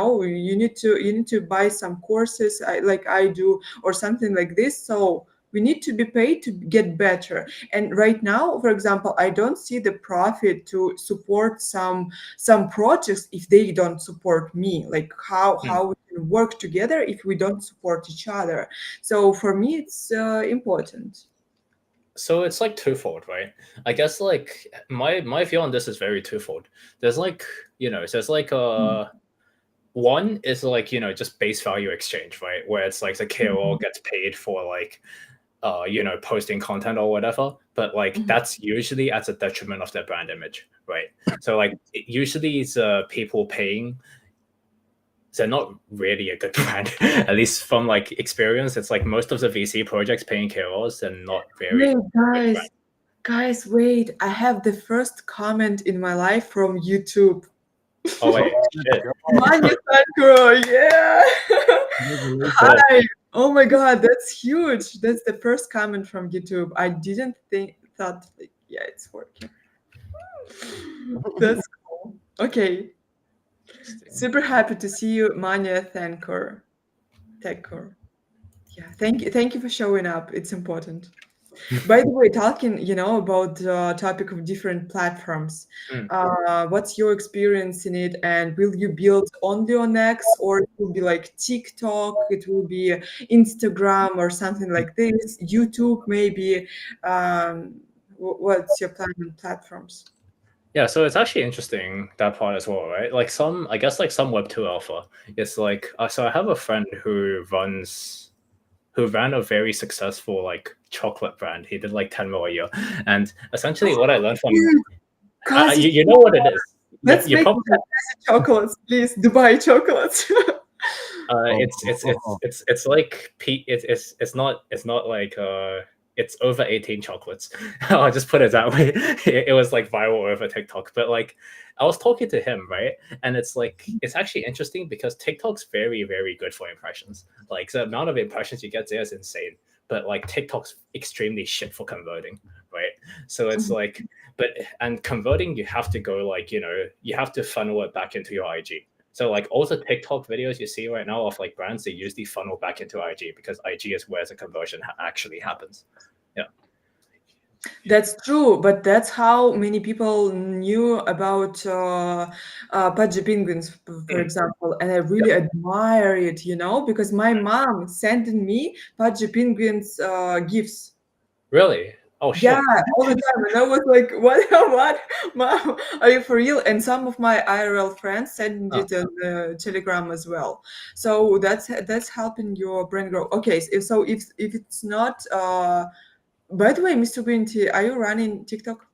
need to buy some courses, like I do, or something like this. So we need to be paid to get better. And right now, for example, I don't see the profit to support some projects if they don't support me. Like how Mm. how we can work together if we don't support each other. So for me, it's important. So it's like twofold, right? I guess like my view on this is very twofold. There's like there's like one is like just base value exchange, right? Where it's like the KOL gets paid for like posting content or whatever, but like Mhm. that's usually at the detriment of their brand image, right? So like usually it's people paying, they're not really a good brand. At least from like experience, it's like most of the VC projects paying KOLs, they're not very Wait, good brand. guys, wait! I have the first comment in my life from YouTube. Oh wait, shit. Manya Sakura, yeah. Congratulations. Hi. Oh my God, that's huge. That's the first comment from YouTube. I didn't thought like, yeah, it's working. That's cool. Okay. Super happy to see you, Manya Thankor. Thankor. Yeah, thank you for showing up. It's important. By the way, talking, about the topic of different platforms, Mm. what's your experience in it? And will you build only on X, or it will be like TikTok, it will be Instagram or something like this, YouTube maybe? What's your plan on platforms? Yeah, so it's actually interesting, that part as well, right? Like I guess like some Web2 alpha. It's like so I have a friend who ran a very successful like chocolate brand. He did like 10 mil a year. And essentially what I learned from Dude, Kazi, you know what it is. let's You make probably chocolates, please. Dubai chocolates. it's like it's not like it's over 18 chocolates. I'll just put it that way. It was like viral over TikTok, but like I was talking to him, right? And it's like it's actually interesting because TikTok's very very good for impressions. Like the amount of impressions you get there is insane, but like TikTok's extremely shit for converting, right? So it's like and converting, you have to go like you have to funnel it back into your IG. So like all the TikTok videos you see right now of like brands, they usually funnel back into IG because IG is where the conversion actually happens. Yeah. That's true, but that's how many people knew about Pudgy Penguins, for Mm. example, and I Yeah. really admire it, because my mom sending me Pudgy Penguins gifts. Really? Oh Yeah, shit. all the time, and I was like, "What? What, mom? Are you for real?" And some of my IRL friends sent Oh. it on Telegram as well. So that's helping your brand grow. Okay, so if it's not, by the way, Mr. Green Tea, are you running TikTok?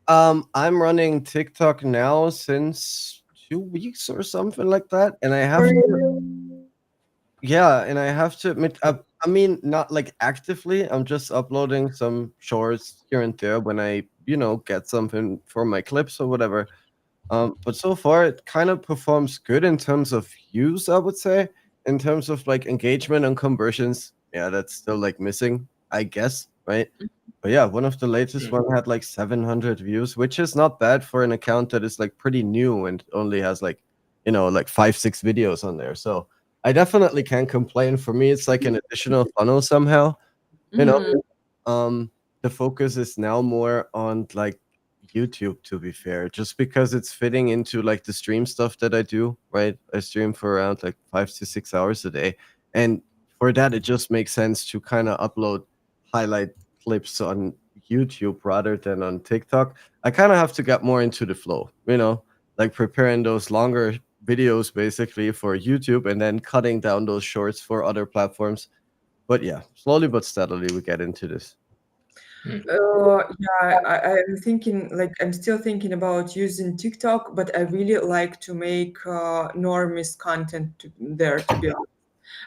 I'm running TikTok now since 2 weeks or something like that, and I have For to, real? yeah, and I have to admit, I mean, not like actively. I'm just uploading some shorts here and there when I, get something for my clips or whatever. But so far, it kind of performs good in terms of views, I would say. In terms of like engagement and conversions, yeah, that's still like missing, I guess, right? But yeah, one of the latest one had like 700 views, which is not bad for an account that is like pretty new and only has like, like 5, 6 videos on there. So I definitely can't complain. For me, it's like an additional funnel somehow, you know. Mhm. The focus is now more on like YouTube, to be fair, just because it's fitting into like the stream stuff that I do, right? I stream for around like 5 to 6 hours a day. And for that, it just makes sense to kind of upload highlight clips on YouTube rather than on TikTok. I kind of have to get more into the flow, like preparing those longer videos basically for YouTube and then cutting down those shorts for other platforms. But yeah, slowly but steadily we get into this. Yeah, I'm thinking, like, I'm still thinking about using TikTok, but I really like to make normies content there, to be honest.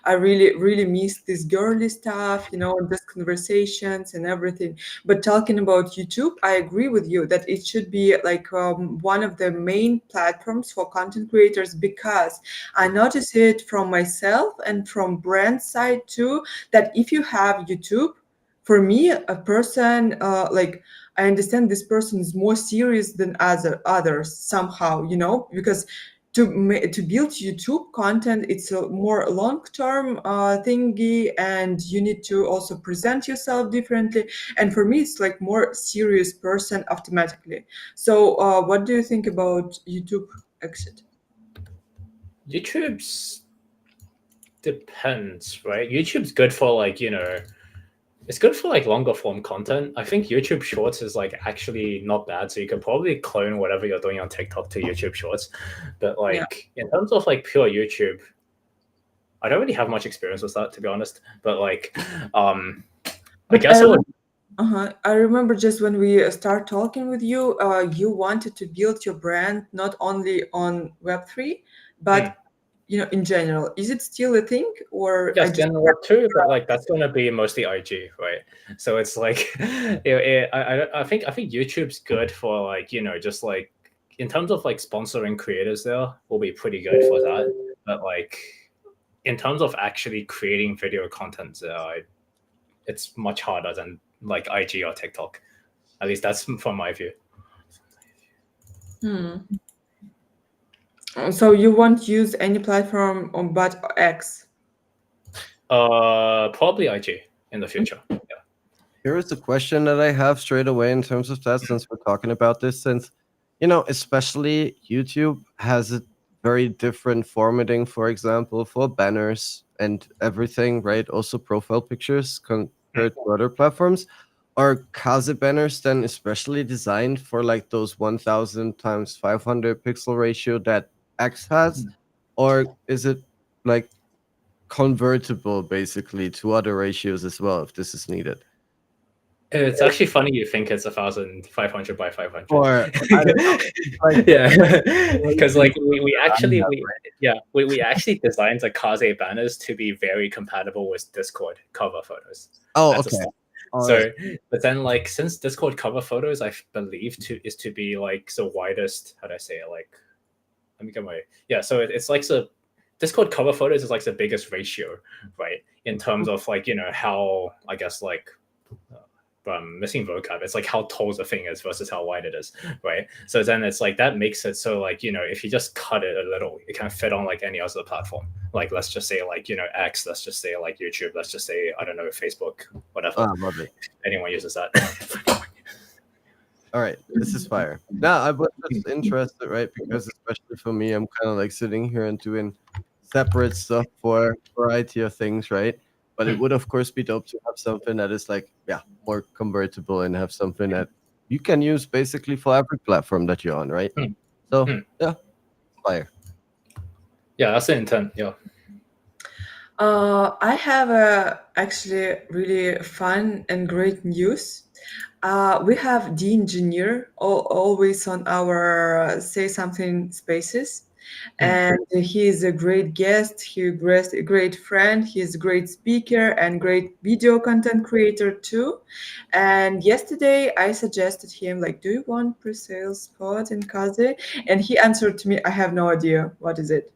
I really, really miss this girly stuff, just conversations and everything. But talking about YouTube, I agree with you that it should be like one of the main platforms for content creators, because I notice it from myself and from brand side too, that if you have YouTube, for me, a person like, I understand this person is more serious than others somehow, because to build YouTube content, it's a more long-term thingy, and you need to also present yourself differently. And for me, it's like more serious person automatically. So, what do you think about YouTube exit? YouTube's depends, right? YouTube's good for like, it's good for like longer form content. I think YouTube Shorts is like actually not bad. So you could probably clone whatever you're doing on TikTok to YouTube Shorts. But Yeah. like in terms of like pure YouTube, I don't really have much experience with that, to be honest. But like, I But I guess I would. I remember just when we start talking with you, you wanted to build your brand not only on Web3, Hmm. but in general. Is it still a thing, or I Yes, just general too, but like that's gonna be mostly IG, right? So it's like, I think YouTube's good for like just like in terms of like sponsoring creators, there will be pretty good for that. But like in terms of actually creating video content, it's much harder than like IG or TikTok. At least that's from my view. So you won't use any platform on but X? Probably IG in the future. Yeah. Here is the question that I have straight away in terms of that, since we're talking about this, since, especially YouTube has a very different formatting, for example, for banners and everything, right? Also profile pictures compared to other platforms. Are KAZE banners then especially designed for like those 1000 times 500 pixel ratio that X has? Or is it like convertible basically to other ratios as well if this is needed? It's actually funny you think it's 1,500 by 500. Or I don't know, like Yeah, really because like we design actually that, we right? yeah we actually designed the Kaze banners to be very compatible with Discord cover photos. Oh, That's a okay. start. All right. So, but then like since Discord cover photos, I believe to be like the widest. How do I say it? Like, let me get my yeah. So it's like the Discord cover photos is like the biggest ratio, right? In terms of like how I guess like missing vocab. It's like how tall the thing is versus how wide it is, right? So then it's like that makes it so like if you just cut it a little, it can fit on like any other platform. Like let's just say like X, let's just say like YouTube, let's just say I don't know Facebook, whatever. I love it. Anyone uses that. All right, this is fire. Now, I was just interested, right? Because especially for me, I'm kind of like sitting here and doing separate stuff for a variety of things, right? But it would, of course, be dope to have something that is like, yeah, more convertible and have something that you can use basically for every platform that you're on, right? So, yeah, fire. Yeah, that's the intent. Yeah. I have a actually really fun and great news. We have the engineer always on our say something spaces. and he is a great guest. He's a great friend. He's a great speaker and great video content creator too. And yesterday I suggested him like, do you want pre-sale spot in KAZE? And he answered to me, I have no idea what is it.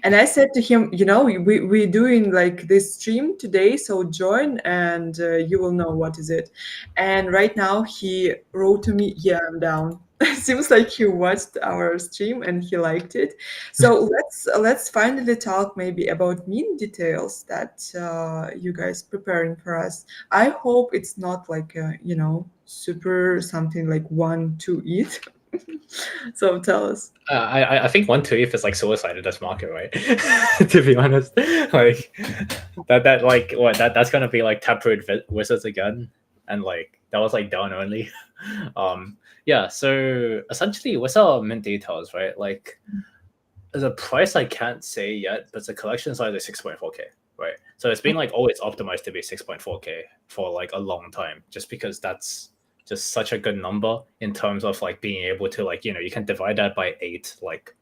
And I said to him, we're doing like this stream today, so join and you will know what is it. And right now he wrote to me, yeah, I'm down. Seems like he watched our stream and he liked it. So let's finally talk maybe about mean details that you guys preparing for us. I hope it's not like super something like one to eat. So tell us. I think 1 to ETH is like suicide in this market, right? To be honest, like that like what that's gonna be like Taproot Wizards again, and like that was like down only. Yeah, so essentially with our mint details, right? Like the price I can't say yet, but the collection size is 6.4K, right? So it's been like always optimized to be 6.4K for like a long time, just because that's just such a good number in terms of like being able to like, you can divide that by 8 like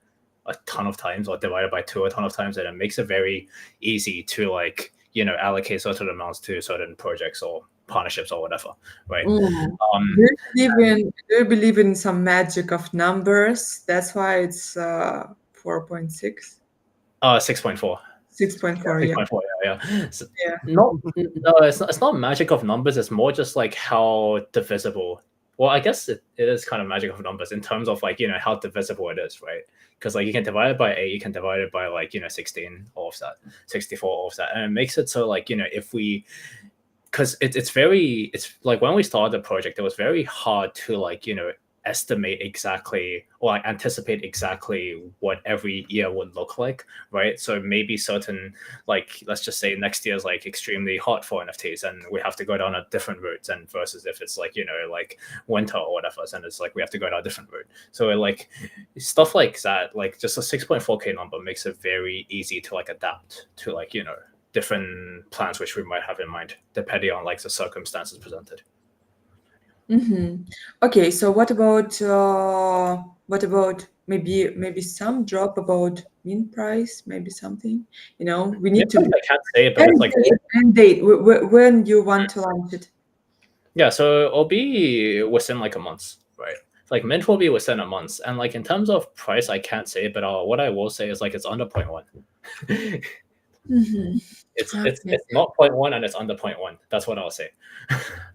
a ton of times, or divide it by 2 a ton of times, and it makes it very easy to like, allocate certain amounts to certain projects or partnerships or whatever, right? Do you believe in some magic of numbers? That's why it's 4.6. 6.4. 6.4, yeah. 6.4, yeah. So Yeah. no, it's not magic of numbers. It's more just like how divisible. Well, I guess it is kind of magic of numbers in terms of like, how divisible it is, right? Because like you can divide it by 8, you can divide it by like, 16 offset, 64 offset, and it makes it so like, if we, because it's like when we started the project, it was very hard to like, estimate exactly or like anticipate exactly what every year would look like, right? So maybe certain, like let's just say next year is like extremely hot for NFTs and we have to go down a different route, and versus if it's like, like winter or whatever, and it's like we have to go down a different route. So like stuff like that, like just a 6.4K number makes it very easy to like adapt to like, different plans which we might have in mind depending on like the circumstances presented. Okay, so what about maybe some drop about min price, maybe something, we need to I can't say it, but it's like end date when you want to launch it. Yeah, so it'll be within like a month, right? Like mint will be within a month, and like in terms of price, I can't say, but what I will say is like it's under 0.1. It's not 0.1 and it's under 0.1. That's what I'll say.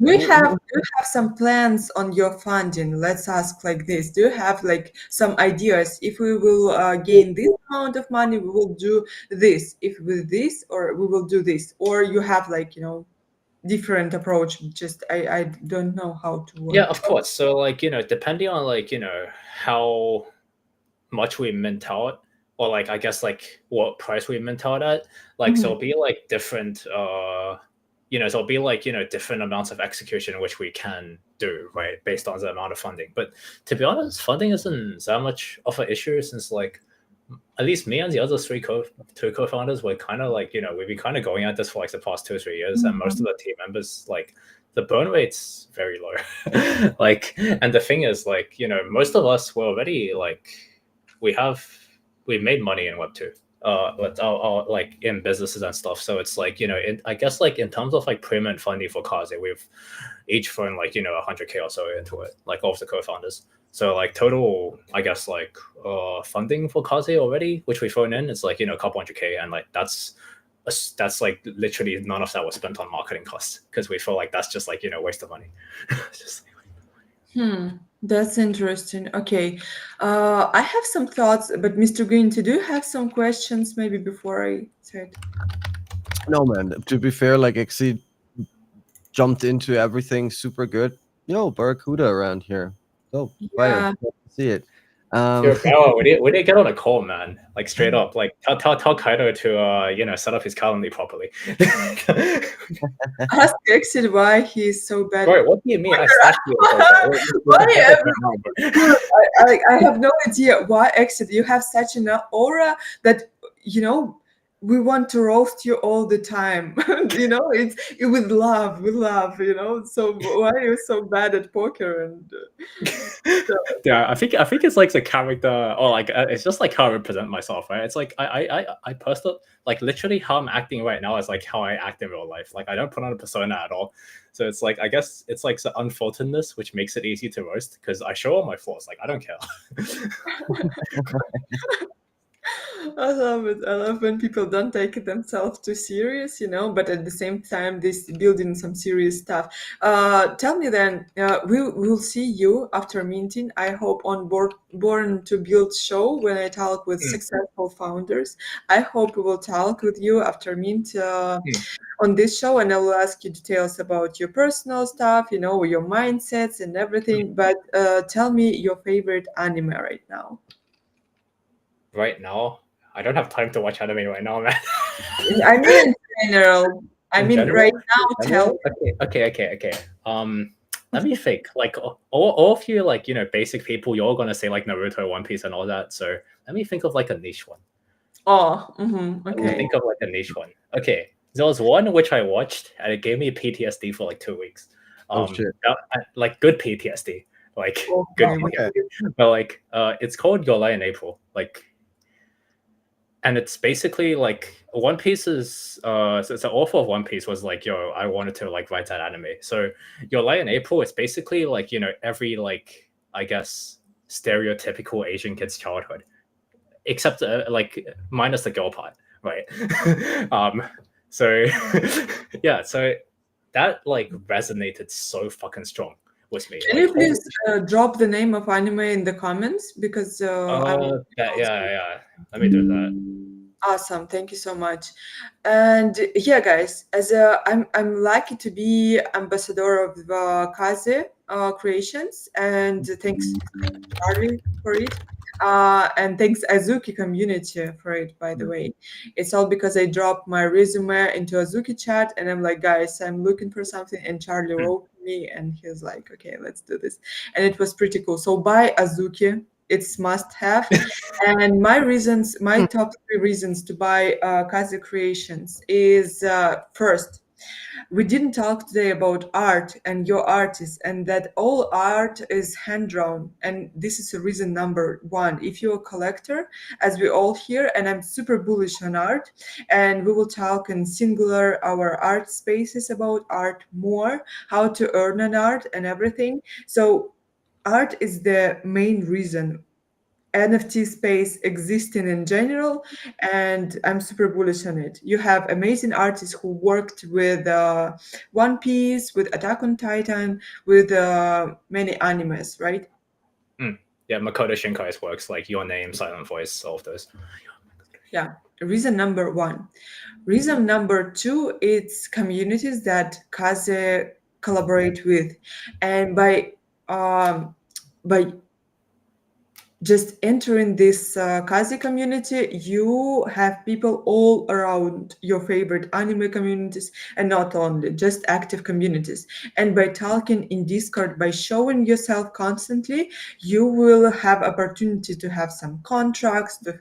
Do you have some plans on your funding? Let's ask like this. Do you have like some ideas? If we will gain this amount of money, we will do this. If with this, or we will do this. Or you have like, different approach. Just I don't know how to work. Yeah, of course. So like, depending on like, how much we mint out, or like I guess like what price we mint out at, like so it'll be like different so it'll be like different amounts of execution which we can do, right, based on the amount of funding. But to be honest, funding isn't that much of an issue, since like at least me and the other two co-founders were kind of like, we've been kind of going at this for like the past 2 or 3 years, and most of the team members, like the burn rate's very low. Like, and the thing is like, most of us were already like, we've made money in Web2, like in businesses and stuff. So it's like, I guess like in terms of like pre-mint funding for KAZE, we've each thrown like, 100K or so into it, like all of the co-founders. So like total, I guess like funding for KAZE already, which we've thrown in, it's like, a couple 100K, and like that's like literally none of that was spent on marketing costs, because we feel like that's just like, waste of money. Just That's interesting. Okay. I have some thoughts, but Mr. Green, do you have some questions maybe before I start? No, man. To be fair, like Exceed jumped into everything super good. Yo, Barracuda around here. Oh, fire. See it. we didn't get on a call, man. Like straight up, like tell Kaido to set up his calendar properly. Ask Exit why he's so bad. Right, what do you mean? I have no idea why Exit. You have such an aura that we want to roast you all the time. It's with love, So why are you so bad at poker? And Yeah, I think it's like the character, or like it's just like how I represent myself, right? It's like I personally, like, literally how I'm acting right now is like how I act in real life. Like, I don't put on a persona at all. So it's like, I guess it's like the unfilteredness which makes it easy to roast, because I show all my flaws. Like, I don't care. I love it. I love when people don't take themselves too serious, but at the same time, this building some serious stuff. Tell me then, we'll see you after minting. I hope on Born to Build show when I talk with successful founders. I hope we will talk with you after mint on this show, and I will ask you details about your personal stuff, your mindsets and everything. But tell me your favorite anime right now. Right now, I don't have time to watch anime right now, man. I mean, in general. In Right general? now, In tell general? Okay. Let me think. Like, all of you, like, basic people, you're all gonna say like Naruto, One Piece, and all that. So let me think of like a niche one. Oh, Let me okay. think of like a niche one. Okay, there was one which I watched, and it gave me PTSD for like 2 weeks. Oh shit. Like good PTSD, like good Okay. PTSD. But like, it's called Your Lie in April. Like, and it's basically like One Piece is so the author of One Piece was like, yo, I wanted to like write that anime. So Your Lie in April is basically like, every, like, I guess, stereotypical Asian kid's childhood, except like minus the girl part, right? So yeah, so that like resonated so fucking strong with me. Can Like, you please drop the name of anime in the comments? Because yeah. Let me do that. Awesome, thank you so much. And yeah, guys, I'm lucky to be ambassador of KAZE Creations, and thanks Charlie for it. And thanks Azuki community for it, by the way. It's all because I dropped my resume into Azuki chat, and I'm like, guys, I'm looking for something, and Charlie wrote me, and he's like, okay, let's do this. And it was pretty cool. So buy Azuki. It's must have. And my top 3 reasons to buy KAZE Creations is first, we didn't talk today about art and your artist, and that all art is hand drawn. And this is a reason number 1. If you're a collector, as we all here, and I'm super bullish on art, and we will talk in singular our art spaces about art more, how to earn an art and everything. So art is the main reason NFT space existing in general, and I'm super bullish on it. You have amazing artists who worked with One Piece, with Attack on Titan, with many animes, right? Yeah, Makoto Shinkai's works, like Your Name, Silent Voice, all of those. Yeah, reason number 1. Reason number 2, it's communities that KAZE collaborate with, and by just entering this KAZE community, you have people all around your favorite anime communities, and not only just active communities. And by talking in Discord, by showing yourself constantly, you will have opportunity to have some contracts, to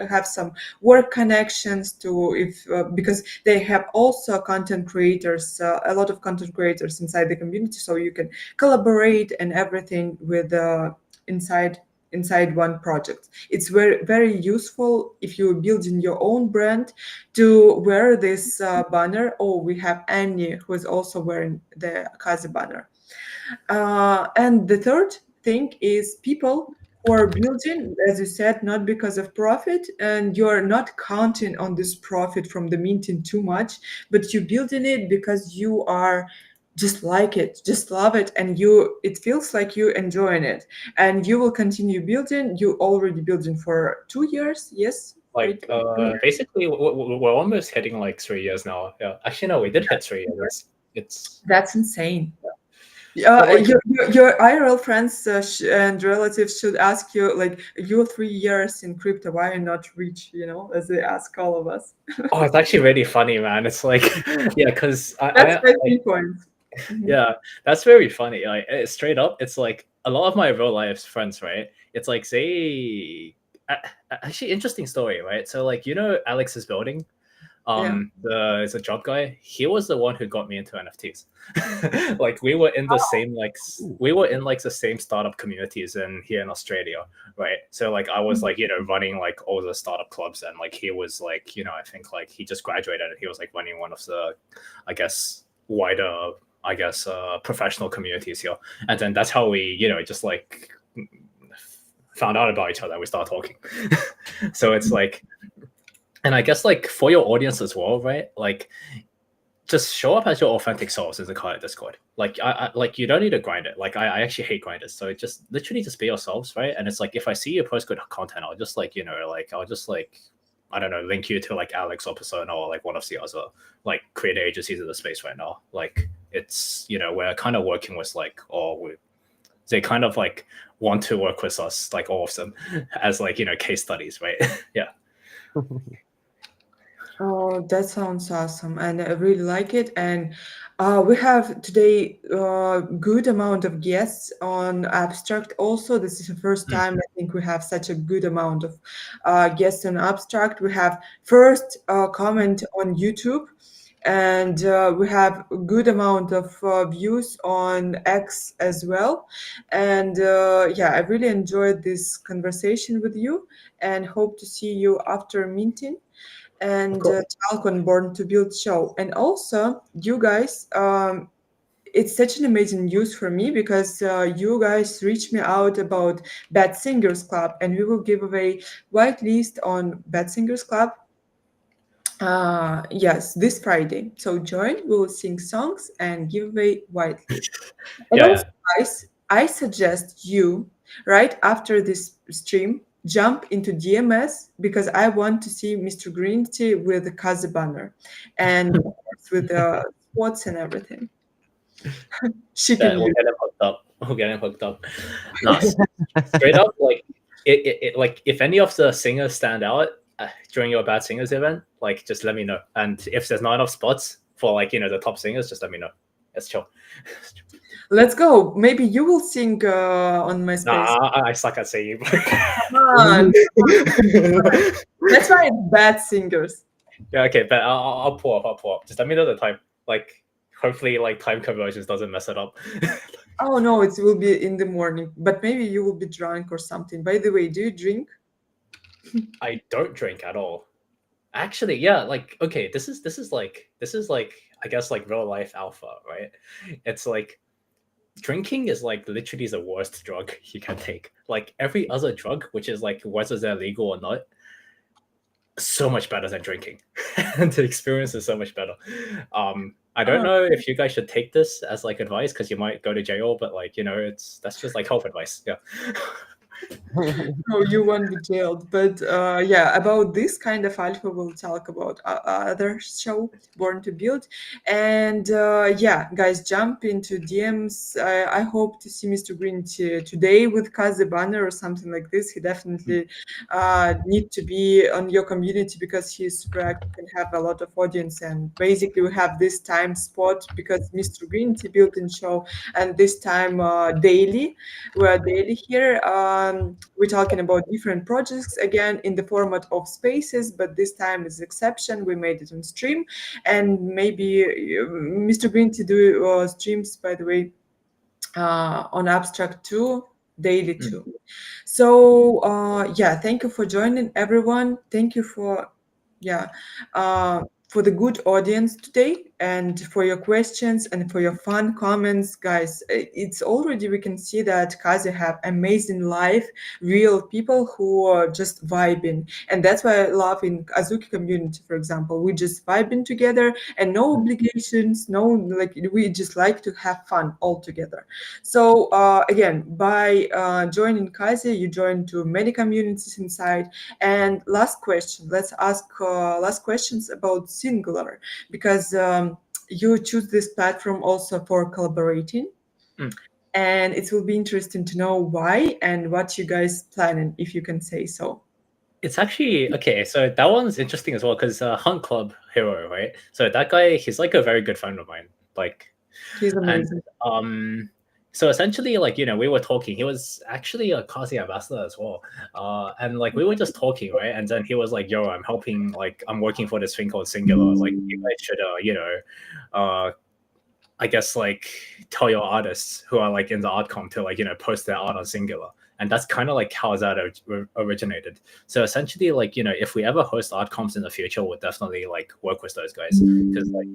have some work connections, to if because they have also content creators, a lot of content creators inside the community, so you can collaborate and everything with inside one project. It's very, very useful if you're building your own brand to wear this banner. Oh, we have Annie who is also wearing the KAZE banner. And the third thing is people who are building, as you said, not because of profit, and you're not counting on this profit from the minting too much, but you're building it because you are just like it, just love it, and it feels like you're enjoying it, and you will continue building. You already building for 2 years, yes? Like, basically, we're almost hitting like 3 years now. Yeah, actually, no, we did hit 3 years. It's That's insane. like, Your IRL friends and relatives should ask you, like, you're 3 years in crypto, why are you not rich? As they ask all of us. oh, it's actually really funny, man. It's like, yeah, because That's my key point. yeah, that's very funny. Like, straight up, it's like a lot of my real life friends, right? It's like, actually, interesting story, right? So, like, Alex's building, It's a job guy. He was the one who got me into NFTs. Like we were in the same we were in like the same startup communities in here in Australia, right? So like I was like running like all the startup clubs, and like he was like I think like he just graduated and he was like running one of the I guess wider professional communities here, and then that's how we just like found out about each other and we started talking. So it's like, and I guess like for your audience as well, right? Like just show up as your authentic selves in the Kaya Discord. Like I like you don't need to grind it. Like I actually hate grinders. So just literally just be yourselves, right? And it's like if I see you post good content, I'll just like like I'll just like I don't know, link you to like Alex or Persona or like one of the other like creator agencies in the space right now. Like it's we're kind of working with like they kind of like want to work with us, like all of them, as like case studies, right? Yeah. Oh, that sounds awesome, and I really like it. And we have today good amount of guests on Abstract. Also, this is the first time I think we have such a good amount of guests on Abstract. We have first comment on YouTube, and we have a good amount of views on X as well. And yeah, I really enjoyed this conversation with you, and hope to see you after meeting and talk on Born to Build show. And also, you guys, it's such an amazing news for me because you guys reached me out about Bad Singers Club, and we will give away white list on Bad Singers Club. Yes, this Friday. So join, we will sing songs and give away white list. And Yeah, also, guys, I suggest you right after this stream jump into DMS because I want to see Mr. Green Tea with the KAZE banner and of course, with the spots and everything. yeah. Shipping We'll you. get him hooked up. We'll get him hooked up. Nice. Straight up, like it like if any of the singers stand out during your Bad Singers event, like just let me know. And if there's not enough spots for like the top singers, just let me know. Let's chill. Let's go. Maybe you will sing on my space. Nah, I suck at singing. Come on. That's why it's Bad Singers. Yeah, okay, but I'll pull up. I'll pull up. Just let me know the time. Like, hopefully, like time conversions doesn't mess it up. Oh no, it will be in the morning, but maybe you will be drunk or something. By the way, do you drink? I don't drink at all. Actually, yeah, like okay, this is like I guess like real life alpha, right? It's like drinking is like literally the worst drug you can take. Like every other drug, which is like whether they're legal or not, so much better than drinking. And the experience is so much better. I don't know if you guys should take this as like advice because you might go to jail, but like that's just like health advice. Yeah. No, you won't be jailed. But yeah, about this kind of alpha, we'll talk about other show, Born to Build. And yeah, guys, jump into DMs. I hope to see Mr. Green today with Kaze banner or something like this. He definitely need to be on your community because he's super active and have a lot of audience. And basically, we have this time spot because Mr. Green built in show, and this time daily. We're daily here. We're talking about different projects again in the format of spaces, but this time is exception. We made it on stream, and maybe Mr. Green to do streams, by the way, on Abstract too, daily too. So yeah, thank you for joining, everyone. Thank you for the good audience today and for your questions and for your fun comments, guys. It's already we can see that Kaze have amazing life, real people who are just vibing, and that's why I love in Azuki community, for example, we just vibing together and no obligations, no like we just like to have fun all together. So again, by joining Kaze, you join to many communities inside. And last question, let's ask last questions about Singular because you choose this platform also for collaborating. And it will be interesting to know why and what you guys planning, if you can say so. It's actually okay. So that one's interesting as well because Hunt Club Hero, right? So that guy, he's like a very good friend of mine. Like, He's amazing. and So essentially, like, we were talking. He was actually a KAZE ambassador as well, and like we were just talking, right? And then he was like, "Yo, I'm helping. Like, I'm working for this thing called Singular. Like, you guys should, I guess like tell your artists who are like in the art comp to like post their art on Singular." And that's kind of like how that originated. So essentially, like if we ever host art comps in the future, we'll definitely like work with those guys because like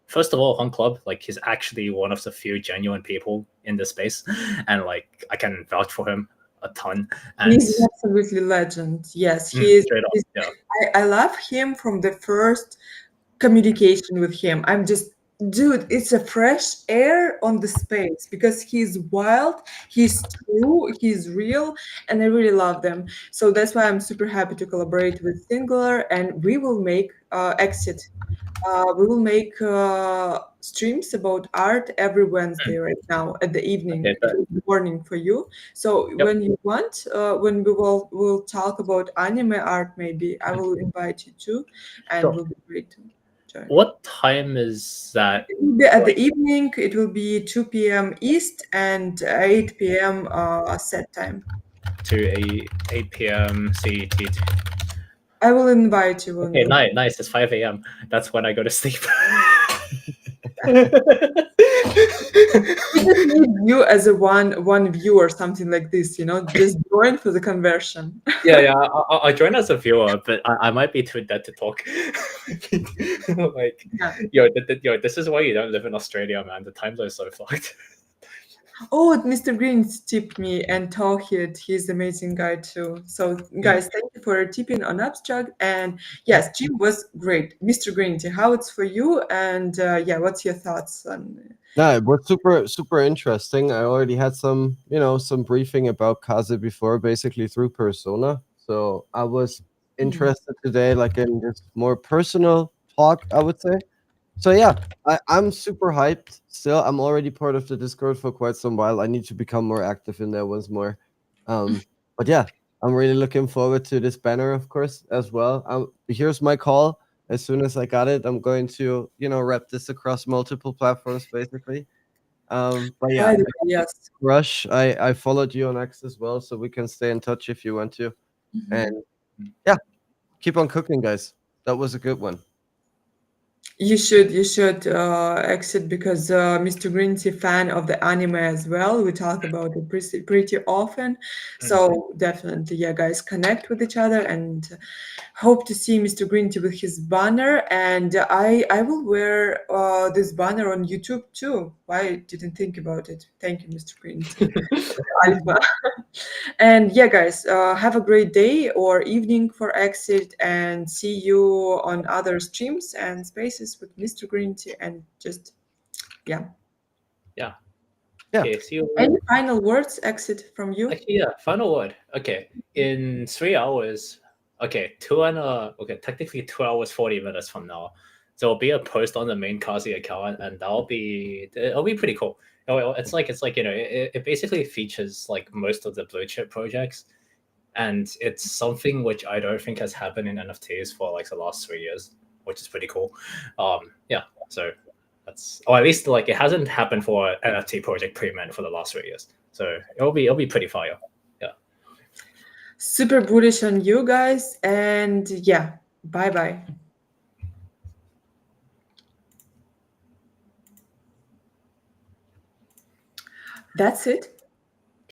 first of all, Hong Club, like he's actually one of the few genuine people in this space, and like I can vouch for him a ton. And He's absolutely legend. Yes, straight up, yeah. I love him from the first communication with him. I'm just, dude, it's a fresh air on the space because he's wild, he's true, he's real, and I really love them. So that's why I'm super happy to collaborate with Singular, and we will make Exit. We will make streams about art every Wednesday right now at the evening. Okay, It will be morning for you. So Yep. when you want, when we'll talk about anime art, maybe I will invite you too, and Sure. it will be great to join. What time is that? It will be at the evening. It will be 2 p.m. East and 8 p.m. Set time. To 8 p.m. CET. I will invite you. Okay, nice. It's 5 a.m. That's when I go to sleep. We just need you as a one view or something like this, just join for the conversion. Yeah. I'll join as a viewer, but I might be too dead to talk. Like, Yeah. this is why you don't live in Australia, man. The time zone is so fucked. Oh, Mr. Green tipped me and Tawhid. He's an amazing guy too. So, guys, thank you for tipping on Abstract. And yes, Jim was great. Mr. Green, how it's for you? And what's your thoughts on? Yeah, it was super interesting. I already had some briefing about KAZE before, basically through Persona. So I was interested today, like in this more personal talk, I would say. So yeah, I'm super hyped. Still, I'm already part of the Discord for quite some while. I need to become more active in there once more. But yeah, I'm really looking forward to this banner, of course, as well. Here's my call. As soon as I got it, I'm going to wrap this across multiple platforms, basically. But yeah, Yes. Rush, I followed you on X as well, so we can stay in touch if you want to. And yeah, keep on cooking, guys. That was a good one. You should exit because Mr. Green's a fan of the anime as well. We talk about it pretty often. So definitely, yeah, guys, connect with each other and hope to see Mr. Green with his banner. And I will wear this banner on YouTube too. Why didn't think about it? Thank you, Mr. Green. Alpha. And yeah, guys, have a great day or evening for Exit, and see you on other streams and spaces with Mr. Green Tea. And just, Yeah. Yeah. Okay, see you. Any final words, Exit, from you? Actually, yeah, final word. Okay, in 3 hours. Okay, technically 2 hours 40 minutes from now, there will be a post on the main KAZE account, and it'll be pretty cool. It's like it basically features like most of the blue chip projects, and it's something which I don't think has happened in NFTs for like the last 3 years, which is pretty cool. Yeah, so that's, or at least like it hasn't happened for an NFT project pre-mint for the last 3 years. So it'll be pretty fire. Yeah. Super bullish on you guys, and yeah, bye. That's it.